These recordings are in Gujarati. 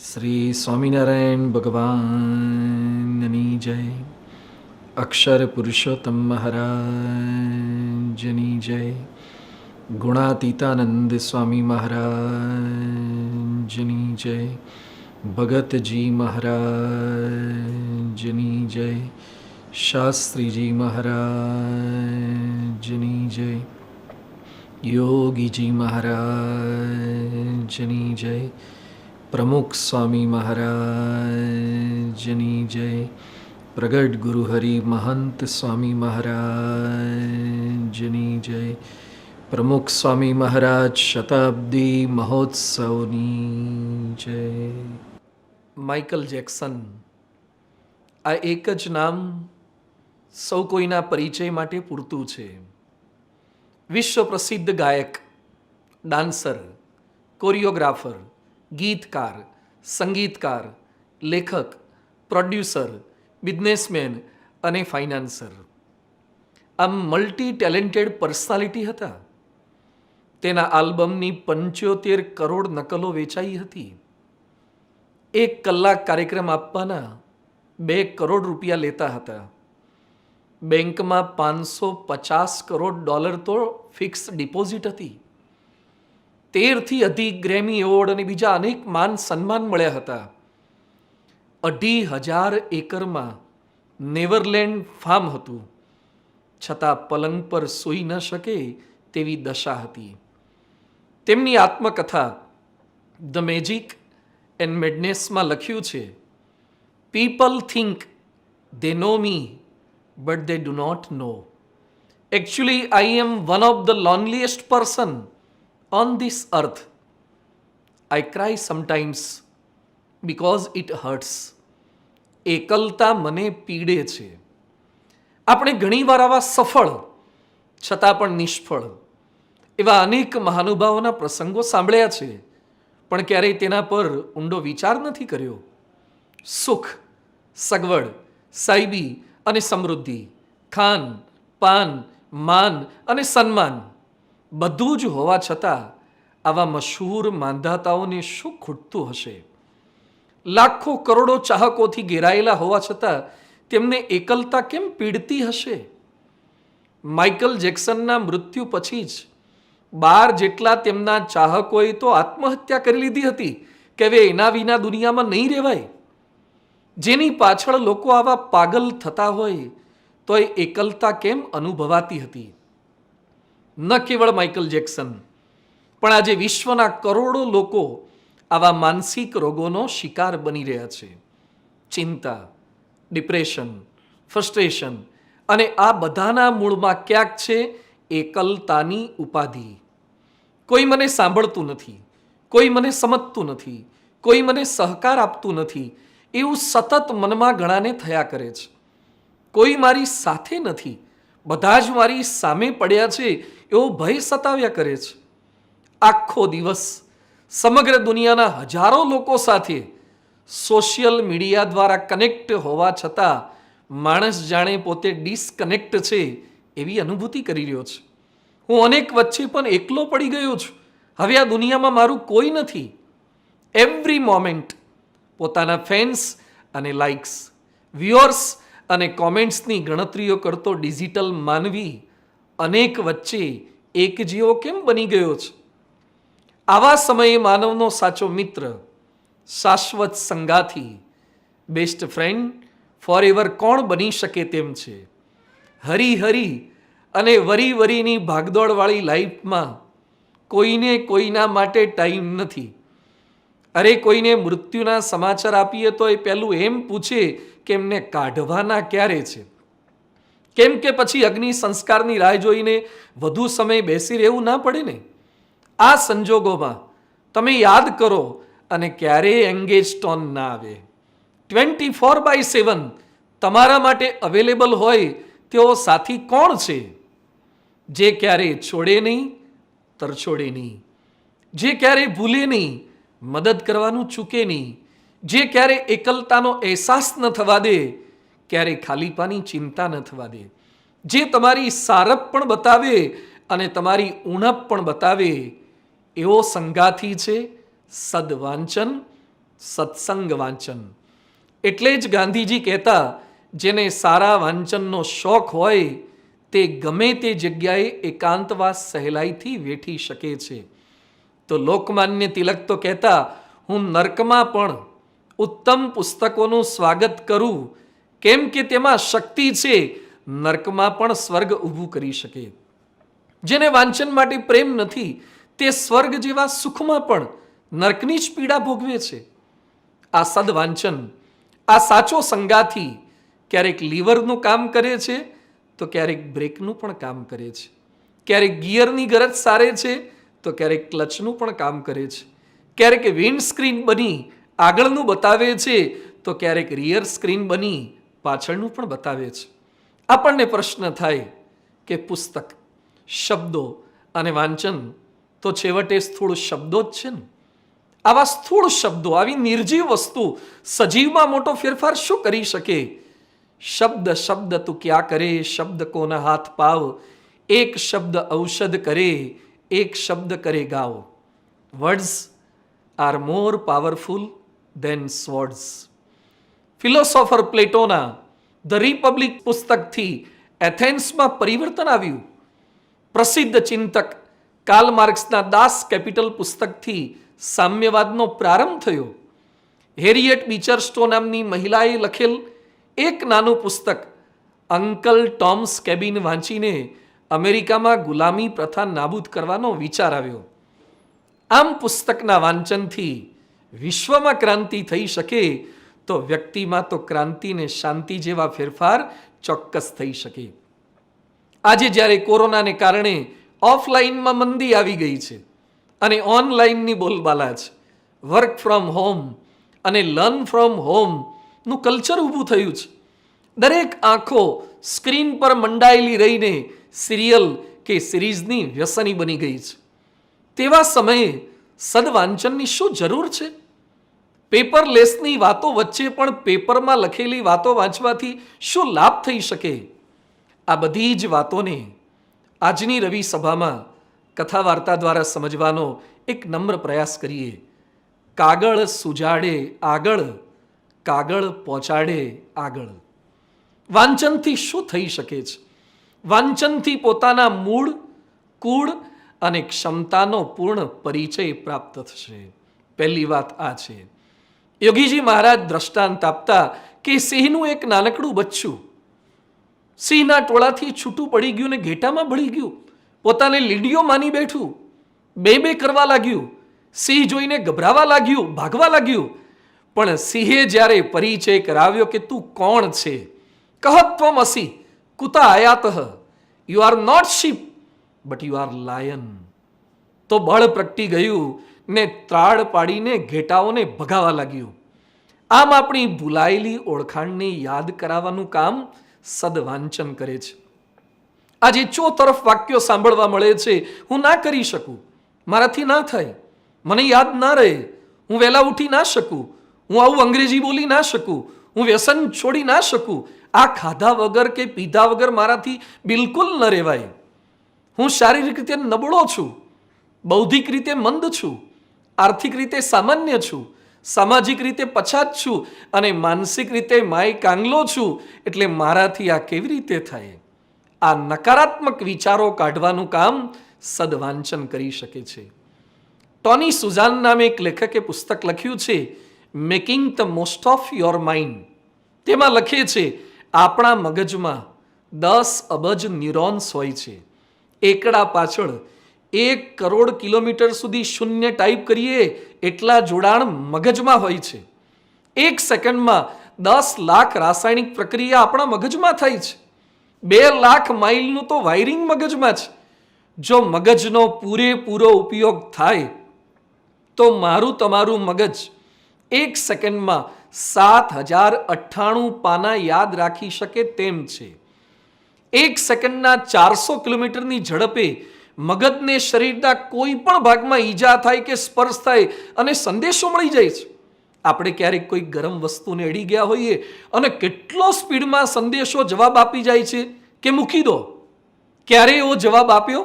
શ્રી સ્વામિનારાયણ ભગવાનની જય. અક્ષર પુરુષોત્તમ મહારાજની જય. ગુણાતીતાનંદ સ્વામી મહારાજની જય. ભગતજી મહારાજની જય. શાસ્ત્રીજી મહારાજની જય. યોગીજી મહારાજની જય. પ્રમુખ સ્વામી મહારાજની જય. પ્રગટ ગુરુ હરિ મહંત સ્વામી મહારાજની જય. પ્રમુખ સ્વામી મહારાજ શતાબ્દી મહોત્સવની જય. માઇકલ જેક્સન, આ એક જ નામ સૌ કોઈના પરિચય માટે પૂરતું છે. વિશ્વ પ્રસિદ્ધ ગાયક, ડાન્સર, કોરિયોગ્રાફર, ગીતકાર, સંગીતકાર, લેખક, પ્રોડ્યુસર, બિઝનેસમેન અને ફાઇનાન્સર. આમ મલ્ટી ટેલેન્ટેડ પર્સનાલિટી હતા. તેના આલ્બમની 75 કરોડ નકલો વેચાઈ હતી. 1 કલાક કાર્યક્રમ આપવાના 2 કરોડ રૂપિયા લેતા હતા. બેંકમાં $550 કરોડ તો ફિક્સ ડિપોઝિટ હતી. 13થી અધિક ગ્રેમી એવોર્ડ અને બીજા અનેક માન સન્માન મળ્યા હતા. 2,500 એકરમાં નેવરલેન્ડ ફાર્મ હતું, છતાં પલંગ પર સૂઈ ન શકે તેવી દશા હતી. તેમની આત્મકથા ધ મેજિક એન્ડ મેડનેસમાં લખ્યું છે, people think they know me, but they do not know. Actually, I am one of the loneliest person on this earth. I cry sometimes because it hurts. એકલતા મને પીડે છે. આપણે ઘણીવાર આવા સફળ છતાં પણ નિષ્ફળ એવા અનેક મહાનુભાવોના પ્રસંગો સાંભળ્યા છે, પણ ક્યારેય તેના પર ઊંડો વિચાર નથી કર્યો. સુખ, સગવડ, સાહેબી અને સમૃદ્ધિ, ખાન પાન, માન અને સન્માન બધું જ હોવા છતાં આવા મશહૂર માંધાતાઓને શું ખૂટતું હશે? લાખો કરોડો ચાહકોથી ઘેરાયેલા હોવા છતાં તેમને એકલતા કેમ પીડતી હશે? માઇકલ જેક્સનના મૃત્યુ પછી જ 12 જેટલા તેમના ચાહકોએ તો આત્મહત્યા કરી લીધી હતી કે હવે એના વિના દુનિયામાં નહીં રહેવાય. જેની પાછળ લોકો આવા પાગલ થતા હોય તો એ એકલતા કેમ અનુભવાતી હતી? ન કેવળ માઇકલ જેક્સન, પણ આજે વિશ્વના કરોડો લોકો આવા માનસિક રોગોનો શિકાર બની રહ્યા છે. ચિંતા, ડિપ્રેશન, ફ્રસ્ટ્રેશન અને આ બધાના મૂળમાં ક્યાંક છે એકલતાની ઉપાધિ. કોઈ મને સાંભળતું નથી, કોઈ મને સમજતું નથી, કોઈ મને સહકાર આપતું નથી, એવું સતત મનમાં ઘણાને થયા કરે છે. કોઈ મારી સાથે નથી, બધા જ મારી સામે પડ્યા છે એવો ભય સતાવ્યા કરે છે. આખો દિવસ સમગ્ર દુનિયાના હજારો લોકો સાથે સોશિયલ મીડિયા દ્વારા કનેક્ટ હોવા છતાં માણસ જાણે પોતે ડિસ્કનેક્ટ છે એવી અનુભૂતિ કરી રહ્યો છે. હું અનેક વચ્ચે પણ એકલો પડી ગયો છું. હવે આ દુનિયામાં મારું કોઈ નથી. એવરી મોમેન્ટ પોતાના ફેન્સ અને લાઇક્સ, વ્યુઅર્સ અને કોમેન્ટ્સની ગણતરીઓ કરતો ડિજિટલ માનવી અનેક વચ્ચે એક જેવો કેમ બની ગયો છે? આવા સમયે માનવનો સાચો મિત્ર, શાશ્વત સંગાથી, બેસ્ટ ફ્રેન્ડ ફોર એવર કોણ બની શકે તેમ છે? હરી હરી અને વરી વરીની ભાગદોડવાળી લાઈફમાં કોઈને કોઈના માટે ટાઈમ નથી. અરે કોઈને મૃત્યુના સમાચાર આપીએ તો એ પહેલું એમ પૂછે કે એમને કાઢવાના ક્યારે છે? કેમ કે પછી અગ્નિ સંસ્કારની રાહ જોઈને વધુ સમય બેસી રહેવું ના પડે ને. આ સંજોગોમાં તમે યાદ કરો અને ક્યારેય એંગેજ ટોન ના આવે. 24/7 તમારા માટે અવેલેબલ હોય તેવો સાથી કોણ છે? જે ક્યારેય છોડે નહીં, તરછોડે નહીં, જે ક્યારેય ભૂલે નહીં, મદદ કરવાનું ચૂકે નહીં, જે ક્યારેય એકલતાનો અહેસાસ ન થવા દે, ક્યારેય ખાલીપાની ચિંતા ન થવા દે, જે તમારી સારપ પણ બતાવે અને તમારી ઉણપ પણ બતાવે, એવો સંગાથી છે સદવાંચન સત્સંગ વાંચન. એટલે જ ગાંધીજી કહેતા, જેને સારા વાંચનનો શોખ હોય તે ગમે તે જગ્યાએ એકાંતવાસ સહેલાઈથી વેઠી શકે છે. તો લોકમાન્ય તિલક તો કહેતા, હું નર્કમાં પણ ઉત્તમ પુસ્તકોનું સ્વાગત કરું, કેમ કે તેમાં શક્તિ છે, નર્કમાં પણ સ્વર્ગ ઊભું કરી શકે. જેને વાંચન માટે પ્રેમ નથી તે સ્વર્ગ જેવા સુખમાં પણ નર્કની જ પીડા ભોગવે છે. આ સદવાંચન, આ સાચો સંગાથી ક્યારેક લીવરનું કામ કરે છે તો ક્યારેક બ્રેકનું પણ કામ કરે છે, ક્યારેક ગિયરની ગરજ સારે છે તો ક્યારેક ક્લચનું પણ કામ કરે છે, ક્યારેક વિન્ડ સ્ક્રીન બની આગળનું બતાવે છે તો ક્યારેક રિયર સ્ક્રીન બની પાછળનું પણ બતાવે છે. આપણને પ્રશ્ન થાય કે પુસ્તક, શબ્દો અને વાંચન તો છેવટે સ્થૂળ શબ્દો જ છે ને. આવા સ્થૂળ શબ્દો, આવી નિર્જીવ વસ્તુ સજીવમાં મોટો ફેરફાર શું કરી શકે? શબ્દ શબ્દ તું ક્યાં કરે, શબ્દ કોના હાથ પાવ, એક શબ્દ ઔષધ કરે, એક શબ્દ કરે ગાવ. Words are more powerful than swords. Philosopher પ્લેટોના ધ રિપબ્લિક પુસ્તકથી એથેન્સમાં પરિવર્તન આવ્યું. પ્રસિદ્ધ ચિંતક કાર્લ માર્ક્સના દાસ કેપિટલ પુસ્તકથી સામ્યવાદનો પ્રારંભ થયો. હેરિયેટ બીચરસ્ટો નામની મહિલાએ લખેલ એક નાનું પુસ્તક અંકલ ટોમ્સ કેબિન વાંચીને અમેરિકામાં ગુલામી પ્રથા નાબૂદ કરવાનો વિચાર આવ્યો. આમ પુસ્તકના વાંચનથી વિશ્વમાં ક્રાંતિ થઈ શકે તો વ્યક્તિમાં તો ક્રાંતિ ને શાંતિ જેવા ફેરફાર ચોક્કસ થઈ શકે. આજે જ્યારે કોરોનાને કારણે ઓફલાઈનમાં મંદી આવી ગઈ છે અને ઓનલાઈનની બોલબાલા છે, વર્ક ફ્રોમ હોમ અને લર્ન ફ્રોમ હોમ નું કલ્ચર ઊભું થયું છે. દરેક આંખો સ્ક્રીન પર મંડાયેલી રહીને સિરિયલ કે સિરીઝની વ્યસની બની ગઈ છે. તેવા સમયે સદવાંચનની શું જરૂર છે? પેપરલેસની વાતો વચ્ચે પણ પેપરમાં લખેલી વાતો વાંચવાથી શું લાભ થઈ શકે? આ બધી જ વાતોને આજની રવિ સભામાં કથા વાર્તા દ્વારા સમજવાનો એક નમ્ર પ્રયાસ કરીએ. કાગળ સુજાડે આગળ, કાગળ પહોંચાડે આગળ. વાંચનથી શું થઈ શકે છે? વાંચનથી પોતાના મૂળ, કુળ અને ક્ષમતાનો પૂર્ણ પરિચય પ્રાપ્ત થશે. પહેલી વાત આ છે. યોગીજી મહારાજ દ્રષ્ટાંત આપતા કે સિંહનું એક નાનકડું બચ્ચું સિંહના ટોળાથી છૂટું પડી ગયું ને ઘેટામાં ભળી ગયું. પોતાને લીડીઓ માની બેઠું, બે કરવા લાગ્યું. સિંહ જોઈને ગભરાવા લાગ્યું, ભાગવા લાગ્યું. પણ સિંહે જ્યારે પરિચય કરાવ્યો કે તું કોણ છે, કહત્વમ અસી કુતા આયાતઃ, you are not sheep but you are lion, તો બળ પ્રગટી ગયું ને ત્રાડ પાડીને ઘેટાઓને ભગાવા લાગ્યું. આમ આપણી ભૂલાયેલી ઓળખાણને યાદ કરાવવાનું કામ સદવાંચન કરે છે. આજે ચોતરફ વાક્યો સાંભળવા મળે છે, હું ના કરી શકું, મારાથી ના થાય, મને યાદ ના રહે, હું વહેલા ઉઠી ના શકું, હું આવું અંગ્રેજી બોલી ના શકું, હું વ્યસન છોડી ના શકું, આ ખાધા વગર કે પીધા વગર મારાથી બિલકુલ ન રહેવાય, હું શારીરિક રીતે નબળો છું, બૌદ્ધિક રીતે મંદ છું, આર્થિક રીતે સામાન્ય છું, સામાજિક રીતે પછાત છું અને માનસિક રીતે માય કાંગલો છું, એટલે મારાથી આ કેવી રીતે થાય? આ નકારાત્મક વિચારો કાઢવાનું કામ સદવાંચન કરી શકે છે. ટોની સુઝાન નામે એક લેખકે પુસ્તક લખ્યું છે making the most of your mind. તેમાં લખે છે આપણા મગજમાં 10 અબજ ન્યુરોન્સ હોય છે. એકડા પાછળ 1 કરોડ કિલોમીટર સુધી શૂન્ય ટાઈપ કરીએ એટલા જોડાણ મગજમાં હોય છે. 1 સેકન્ડમાં 10 લાખ રાસાયણિક પ્રક્રિયા આપણા મગજમાં થાય છે. 2 લાખ માઇલનું તો વાયરિંગ મગજમાં છે. જો મગજનો પૂરેપૂરો ઉપયોગ થાય તો મારું તમારું મગજ 1 સેકન્ડમાં 7098 પાના યાદ રાખી શકે તેમ છે. 1 સેકન્ડના 400 કિલોમીટરની ઝડપે મગજને શરીરના કોઈ પણ ભાગમાં ઈજા થાય કે સ્પર્શ થાય અને સંદેશો મળી જાય છે. આપણે ક્યારેક કોઈ ગરમ વસ્તુને અડી ગયા હોઈએ અને કેટલો સ્પીડમાં સંદેશો જવાબ આપી જાય છે કે મૂકી દો. ક્યારે એવો જવાબ આપ્યો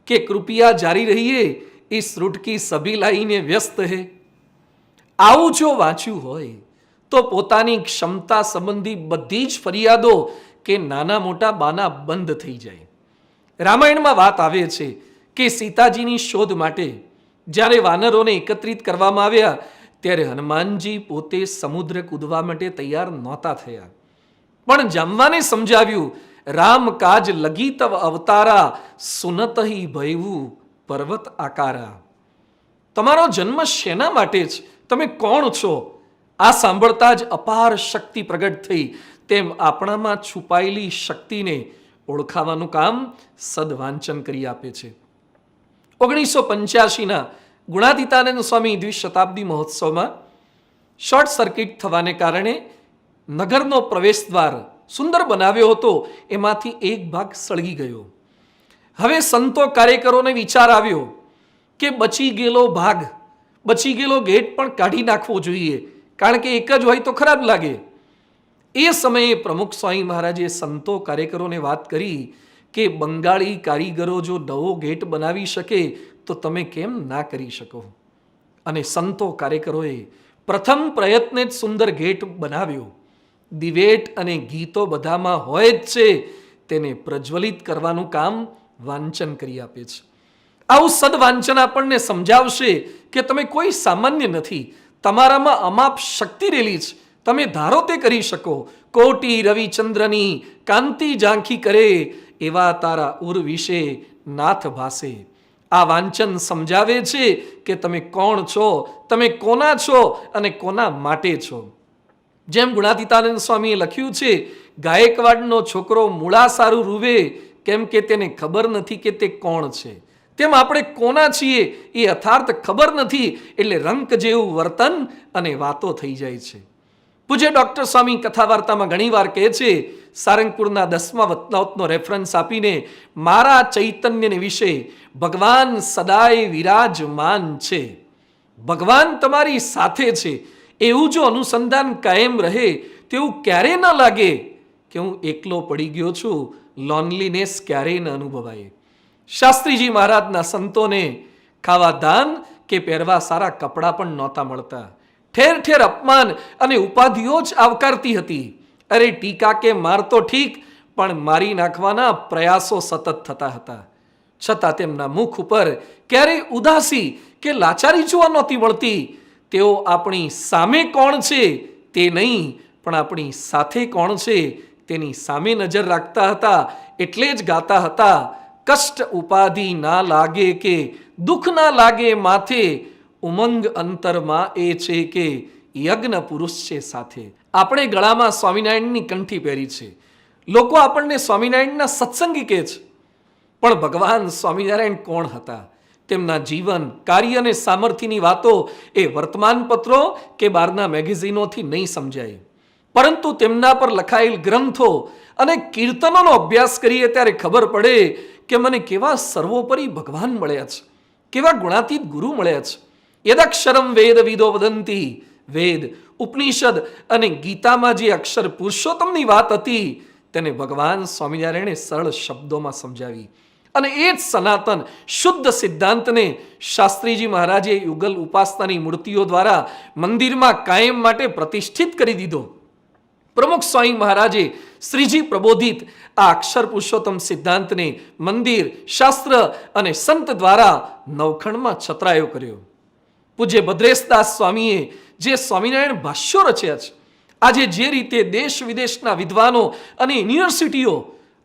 કે કૃપયા જારી રહીએ, ઇસ રૂટ કી સભી લાઈને વ્યસ્ત હૈ. આવું જો વાંચ્યું હોય તો પોતાની ક્ષમતા સંબંધી બધી જ ફરિયાદો કે નાના મોટા બાના બંધ થઈ જાય. રામાયણમાં વાત આવે છે કે સીતાજીની શોધ માટે જ્યારે વાનરોને એકત્રિત કરવામાં આવ્યા ત્યારે હનુમાનજી પોતે સમુદ્ર કૂદવા માટે તૈયાર નહોતા થયા. પણ જામવાને સમજાવ્યું, રામ કાજ લગી તવ અવતારા સુનતહી ભયવું પર્વત આકારા. તમારો જન્મ શેના માટે છે? તમે કોણ છો? આ સાંભળતા જ અપાર શક્તિ પ્રગટ થઈ. તેમ આપણામાં છુપાયેલી શક્તિને ઓળખાવાનું કામ સદવાંચન કરી આપે છે. 1985ના ગુણાતીતાનંદ સ્વામી દ્વિશતાબ્દી મહોત્સવમાં શોર્ટ સર્કિટ થવાને કારણે નગરનો પ્રવેશ દ્વાર સુંદર બનાવ્યો હતો, એમાંથી એક ભાગ સળગી ગયો. હવે સંતો કાર્યકરોને વિચાર આવ્યો કે બચી ગયેલો ભાગ, બચી ગયેલો ગેટ પણ કાઢી નાખવો જોઈએ, કારણ કે એક જ હોય તો ખરાબ લાગે. એ સમયે પ્રમુખ સ્વામી મહારાજે સંતો કાર્યકરોને વાત કરી કે બંગાળી કારીગરો જો નવો ગેટ બનાવી શકે તો તમે કેમ ના કરી શકો? અને સંતો કાર્યકરોએ પ્રથમ પ્રયત્ને જ સુંદર ગેટ બનાવ્યો. દિવેટ અને ગીતો બધામાં હોય જ છે, તેને પ્રજ્વલિત કરવાનું કામ વાંચન કરી આપે છે. આવું સદવાંચન આપણને સમજાવશે કે તમે કોઈ સામાન્ય નથી, તમારામાં અમાપ શક્તિ રહેલી છે, તમે ધારો તે કરી શકો. કોટી રવિચંદ્રની કાંતિ ઝાંખી કરે, એવા તારા ઉર વિશે નાથ ભાસે. આ વાંચન સમજાવે છે કે તમે કોણ છો, તમે કોના છો અને કોના માટે છો. જેમ ગુણાતીતાનંદ સ્વામીએ લખ્યું છે, ગાયકવાડનો છોકરો મૂળા સારું રૂવે કેમ કે તેને ખબર નથી કે તે કોણ છે. તેમ આપણે કોના છીએ એ યથાર્થ ખબર નથી, એટલે રંક જેવું વર્તન અને વાતો થઈ જાય છે. પૂજ્ય ડોક્ટર સ્વામી કથા વાર્તામાં ઘણીવાર કહે છે, સારંગપુરના 10મા વતનાવતનો રેફરન્સ આપીને, મારા ચૈતન્યને વિશે ભગવાન સદાય વિરાજમાન છે. ભગવાન તમારી સાથે છે એવું જો અનુસંધાન કાયમ રહે તેવું ક્યારેય ન લાગે કે હું એકલો પડી ગયો છું, લોનલીનેસ ક્યારેય ન અનુભવાય. શાસ્ત્રીજી મહારાજના સંતોને ખાવા ધાન કે પહેરવા સારા કપડાં પણ નહોતા મળતા. ઠેર ઠેર અપમાન અને ઉપાધિઓ જ આવકારતી હતી. અરે ટીકા કે માર તો ઠીક, પણ મારી નાખવાના પ્રયાસો સતત થતા હતા. છતાં તેમના મુખ ઉપર ક્યારેય ઉદાસી કે લાચારી જોવા નહોતી મળતી. તેઓ આપણી સામે કોણ છે તે નહીં, પણ આપણી સાથે કોણ છે તેની સામે નજર રાખતા હતા. એટલે જ ગાતા હતા, કષ્ટ ઉપાધિ ના લાગે કે દુઃખ ના લાગે માથે, ઉમંગ અંતરમાં એ છે કે યજ્ઞ પુરુષ છે સાથે. આપણે ગળામાં સ્વામિનારાયણની કંઠી પહેરી છે. લોકો આપણને સ્વામિનારાયણના સત્સંગી કહે છે, પણ ભગવાન સ્વામિનારાયણ કોણ હતા? તેમના જીવન, કાર્ય અને સામર્થ્યની વાતો એ વર્તમાનપત્રો કે બહારના મેગેઝિનોથી નહીં સમજાય, પરંતુ તેમના પર લખાયેલ ગ્રંથો અને કીર્તનોનો અભ્યાસ કરીએ ત્યારે ખબર પડે કે મને કેવા સર્વોપરી ભગવાન મળ્યા છે, કેવા ગુણાતીત ગુરુ મળ્યા છે. યદક્ષરમ વેદ વિદો વદંતી, વેદ, ઉપનિષદ અને ગીતામાં જે અક્ષર પુરુષોત્તમની વાત હતી તેને ભગવાન સ્વામિનારાયણે સરળ શબ્દોમાં સમજાવી. અને એ જ સનાતન શુદ્ધ સિદ્ધાંતને શાસ્ત્રીજી મહારાજે યુગલ ઉપાસનાની મૂર્તિઓ દ્વારા મંદિરમાં કાયમ માટે પ્રતિષ્ઠિત કરી દીધો. પ્રમુખ સ્વામી મહારાજે શ્રીજી પ્રબોધિત આ અક્ષર પુરુષોત્તમ સિદ્ધાંતને મંદિર, શાસ્ત્ર અને સંત દ્વારા નવખંડમાં છતરાયો કર્યો. પૂજ્ય ભદ્રેશદાસ સ્વામીએ જે સ્વામિનારાયણ ભાષ્યો રચ્યા છે, આજે જે રીતે દેશ વિદેશના વિદ્વાનો અને યુનિવર્સિટીઓ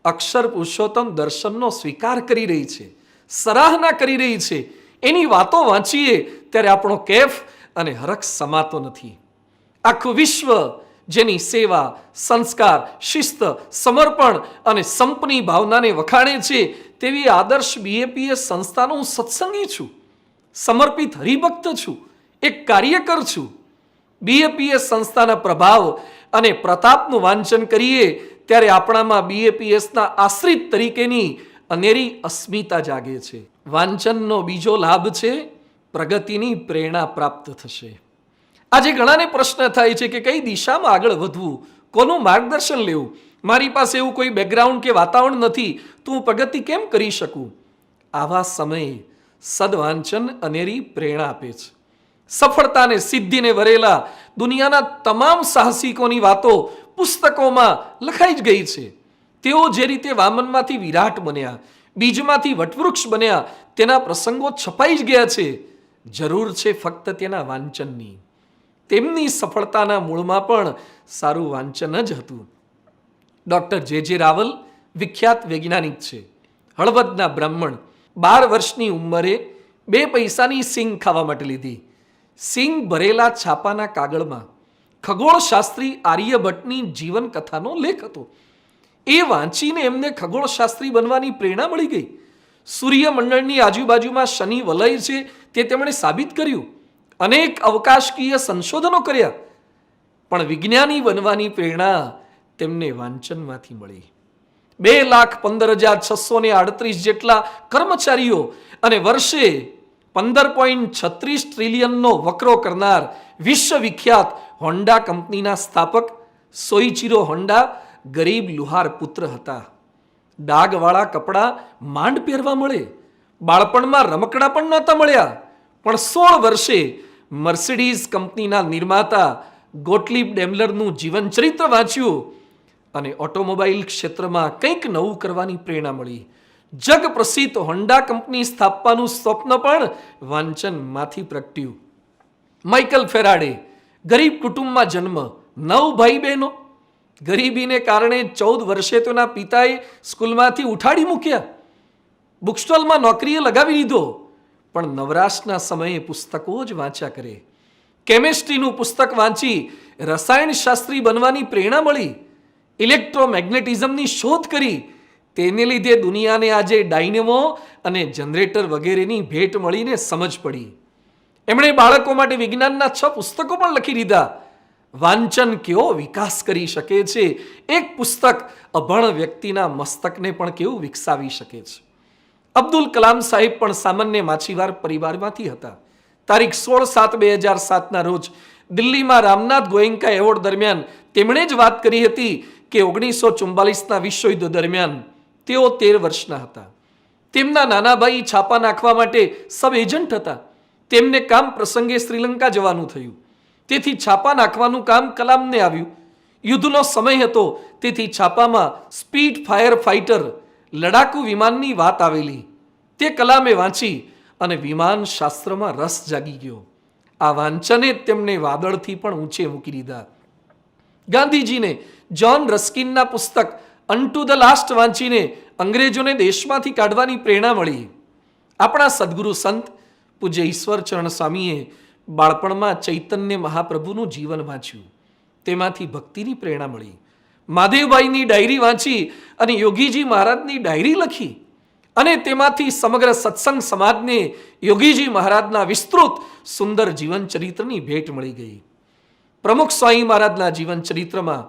અક્ષર પુરુષોત્તમ દર્શનનો સ્વીકાર કરી રહી છે, સરાહના કરી રહી છે, એની વાતો વાંચીએ ત્યારે આપણો કેફ અને હરખ સમાતો નથી. આખું વિશ્વ જેની સેવા, સંસ્કાર, શિસ્ત, સમર્પણ અને સંપની ભાવનાને વખાણે છે, તેવી આદર્શ બીએપીએસ સંસ્થાનો હું સત્સંગી છું, સમર્પિત હરિભક્ત છું, એક કાર્યકર છું. બીએપીએસ સંસ્થાના પ્રભાવ અને પ્રતાપનું વાંચન કરીએ ત્યારે આપણામાં બીએપીએસના આશ્રિત તરીકેની અનેરી અસ્મિતા જાગે છે. વાંચનનો બીજો લાભ છે, પ્રગતિની પ્રેરણા પ્રાપ્ત થશે. આજે ઘણાને પ્રશ્ન થાય છે કે કઈ દિશામાં આગળ વધવું, કોનું માર્ગદર્શન લેવું? મારી પાસે એવું કોઈ બેકગ્રાઉન્ડ કે વાતાવરણ નથી, તો હું પ્રગતિ કેમ કરી શકું? આવા સમયે સદવાંચન અનેરી પ્રેરણા આપે છે. સફળતાને સિદ્ધિને વરેલા દુનિયાના તમામ સાહસિકોની વાતો પુસ્તકોમાં લખાઈ જ ગઈ છે. તેઓ જે રીતે વામનમાંથી વિરાટ બન્યા, બીજમાંથી વટવૃક્ષ બન્યા, તેના પ્રસંગો છપાઈ જ ગયા છે. જરૂર છે ફક્ત તેના વાંચનની. તેમની સફળતાના મૂળમાં પણ સારું વાંચન જ હતું. ડોક્ટર જે રાવલ વિખ્યાત વૈજ્ઞાનિક છે. હળવદના બ્રાહ્મણ. 12 વર્ષની ઉંમરે 2 પૈસાની સિંગ ખાવા માટે લીધી. સિંગ ભરેલા છાપાના કાગળમાં ખગોળશાસ્ત્રી આર્યભટ્ટની જીવન કથાનો લેખ હતો. એ વાંચીને એમને ખગોળશાસ્ત્રી બનવાની પ્રેરણા મળી ગઈ. સૂર્યમંડળની આજુબાજુમાં શનિ વલય છે તે તેમણે સાબિત કર્યું. અનેક અવકાશકીય સંશોધનો કર્યા. પણ વિજ્ઞાની બનવાની પ્રેરણા તેમને વાંચનમાંથી મળી. 2,15,638 જેટલા કર્મચારીઓ અને વર્ષે 15.36 ટ્રિલિયનનો વકરો કરનાર વિશ્વવિખ્યાત હોન્ડા કંપનીના સ્થાપક સોઈચિરો હોન્ડા ગરીબ લુહાર પુત્ર હતા. ડાઘવાળા કપડાં માંડ પહેરવા મળે. બાળપણમાં રમકડા પણ નહોતા મળ્યા. પણ 16 વર્ષે મર્સિડીઝ કંપનીના નિર્માતા ગોટલીબ ડેમલરનું જીવન ચરિત્ર વાંચ્યું અને ઓટોમોબાઈલ ક્ષેત્રમાં કંઈક નવું કરવાની પ્રેરણા મળી. જગ પ્રસિદ્ધ હોન્ડા કંપની સ્થાપવાનું સ્વપ્ન પણ વાંચનમાંથી પ્રગટ્યું. માઇકલ ફેરાડે ગરીબ કુટુંબમાં જન્મ, 9 ભાઈ બહેનો. ગરીબીને કારણે 14 વર્ષે તેના પિતાએ સ્કૂલમાંથી ઉઠાડી મૂક્યા. બુકસ્ટોલમાં નોકરીએ લગાવી દીધો. પણ નવરાશના સમયે પુસ્તકો જ વાંચ્યા કરે. કેમેસ્ટ્રીનું પુસ્તક વાંચી રસાયણશાસ્ત્રી બનવાની પ્રેરણા મળી. ઇલેક્ટ્રોમેગ્નેટિઝમની શોધ કરી. તેને લીધે દુનિયાને આજે ડાયનેમો અને જનરેટર વગેરેની ભેટ મળીને સમજ પડી. એમણે બાળકો માટે વિજ્ઞાનના 6 પુસ્તકો પણ લખી દીધા. વાંચન કેવો વિકાસ કરી શકે છે! એક પુસ્તક અભણ વ્યક્તિના મસ્તકને પણ કેવું વિકસાવી શકે છે. અબ્દુલ કલામ સાહેબ પણ સામાન્ય માછીવાર પરિવારમાંથી હતા. તારીખ 16/7/2007ના રોજ દિલ્હીમાં રામનાથ ગોયંકા એવોર્ડ દરમિયાન તેમણે જ વાત કરી હતી કે 1944ના વિશ્વયુદ્ધ દરમિયાન તેઓ 13 વર્ષના હતા. તેમના નાના ભાઈ છાપા નાખવા માટે સબ એજન્ટ હતા. તેમને કામ પ્રસંગે શ્રીલંકા જવાનું થયું. તેથી છાપા નાખવાનું કામ કલામને આવ્યું. યુદ્ધનો સમય હતો, તેથી છાપામાં સ્પીડ ફાયર ફાઇટર લડાકુ વિમાનની વાત આવેલી. તે કલામે વાંચી અને વિમાન શાસ્ત્રમાં રસ જાગી ગયો. આ વાંચને તેમને વાદળથી પણ ઊંચે મૂકી દીધા. ગાંધીજીને જ્હોન રસ્કિનના પુસ્તક અનટુ ધ લાસ્ટ વાંચીને અંગ્રેજોને દેશમાંથી કાઢવાની પ્રેરણા મળી. આપણા સદગુરુ સંત પૂજ્ય ઈશ્વરચરણ સ્વામીએ બાળપણમાં ચૈતન્ય મહાપ્રભુનું જીવન વાંચ્યું. તેમાંથી ભક્તિની પ્રેરણા મળી. માધવભાઈની ડાયરી વાંચી અને યોગીજી મહારાજની ડાયરી લખી અને તેમાંથી સમગ્ર સત્સંગ સમાજને યોગીજી મહારાજના વિસ્તૃત સુંદર જીવન ચરિત્રની ભેટ મળી ગઈ. પ્રમુખ સ્વામી મહારાજના જીવન ચરિત્રમાં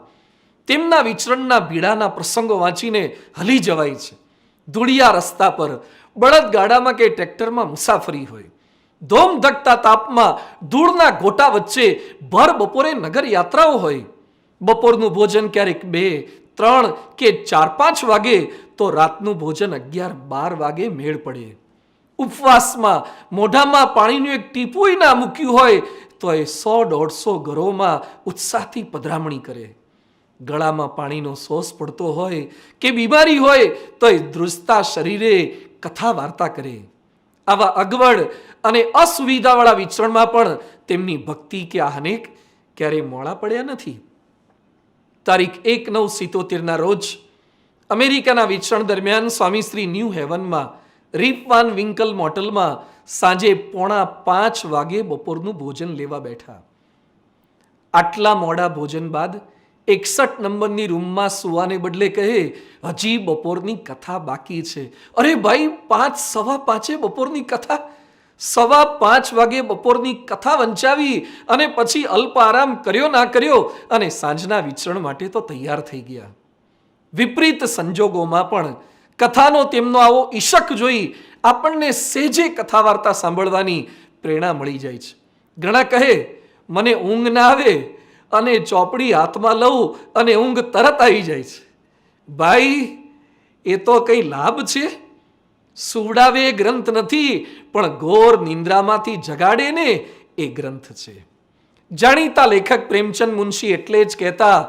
તેમના વિચરણના બીડાના પ્રસંગો વાંચીને હલી જવાય છે. ધૂળિયા રસ્તા પર બળદગાડામાં કે ટ્રેક્ટરમાં મુસાફરી હોય, ધોમધકતા તાપમાં ધૂળના ગોટા વચ્ચે ભર બપોરે નગર યાત્રાઓ હોય, બપોરનું ભોજન ક્યારેક 2, 3 કે 4-5 વાગે તો રાતનું ભોજન 11-12 વાગે મેળ પડે. ઉપવાસમાં મોઢામાં પાણીનું એક ટીપું ના મૂક્યું હોય તો એ 100-150 ઘરોમાં ઉત્સાહથી પધરામણી કરે. ગળામાં પાણીનો સોસ પડતો હોય કે બીમારી હોય તો એ ધ્રુજતા શરીરે કથા વાર્તા કરે. આવા અગવડ અને અસુવિધાવાળા વિચરણમાં પણ તેમની ભક્તિ કે આહનેક ક્યારેય મોડા પડ્યા નથી. તારીખ 1/9/77ના રોજ અમેરિકાના વિચરણ દરમિયાન સ્વામી શ્રી ન્યૂ હેવનમાં રીપ વાન વિંકલ મોટલમાં સાંજે 4:45 વાગે બપોરનું ભોજન લેવા બેઠા. આટલા મોડા ભોજન બાદ 61 નંબરની રૂમમાં સુવાને બદલે કહે, હજી બપોરની કથા બાકી છે. અરે ભાઈ, 5:15 બપોરની કથા? 5:15 વાગે બપોરની કથા વંચાવી અને પછી અલ્પ આરામ કર્યો ના કર્યો અને સાંજના વિચરણ માટે તો તૈયાર થઈ ગયા. વિપરીત સંજોગોમાં પણ કથાનો તેમનો આવો ઈશક જોઈ આપણને સેજે કથા વાર્તા સાંભળવાની પ્રેરણા મળી જાય છે. ઘણા કહે, મને ઊંઘ ના આવે અને ચોપડી હાથમાં લઉં અને ઊંઘ તરત આવી જાય છે. ભાઈ, એ તો કઈ લાભ છે? સુવડાવે ગ્રંથ નથી, પણ ઘોર નિંદ્રામાંથી જગાડે ને એ ગ્રંથ છે. જાણીતા લેખક પ્રેમચંદ મુનશી એટલે જ કહેતા,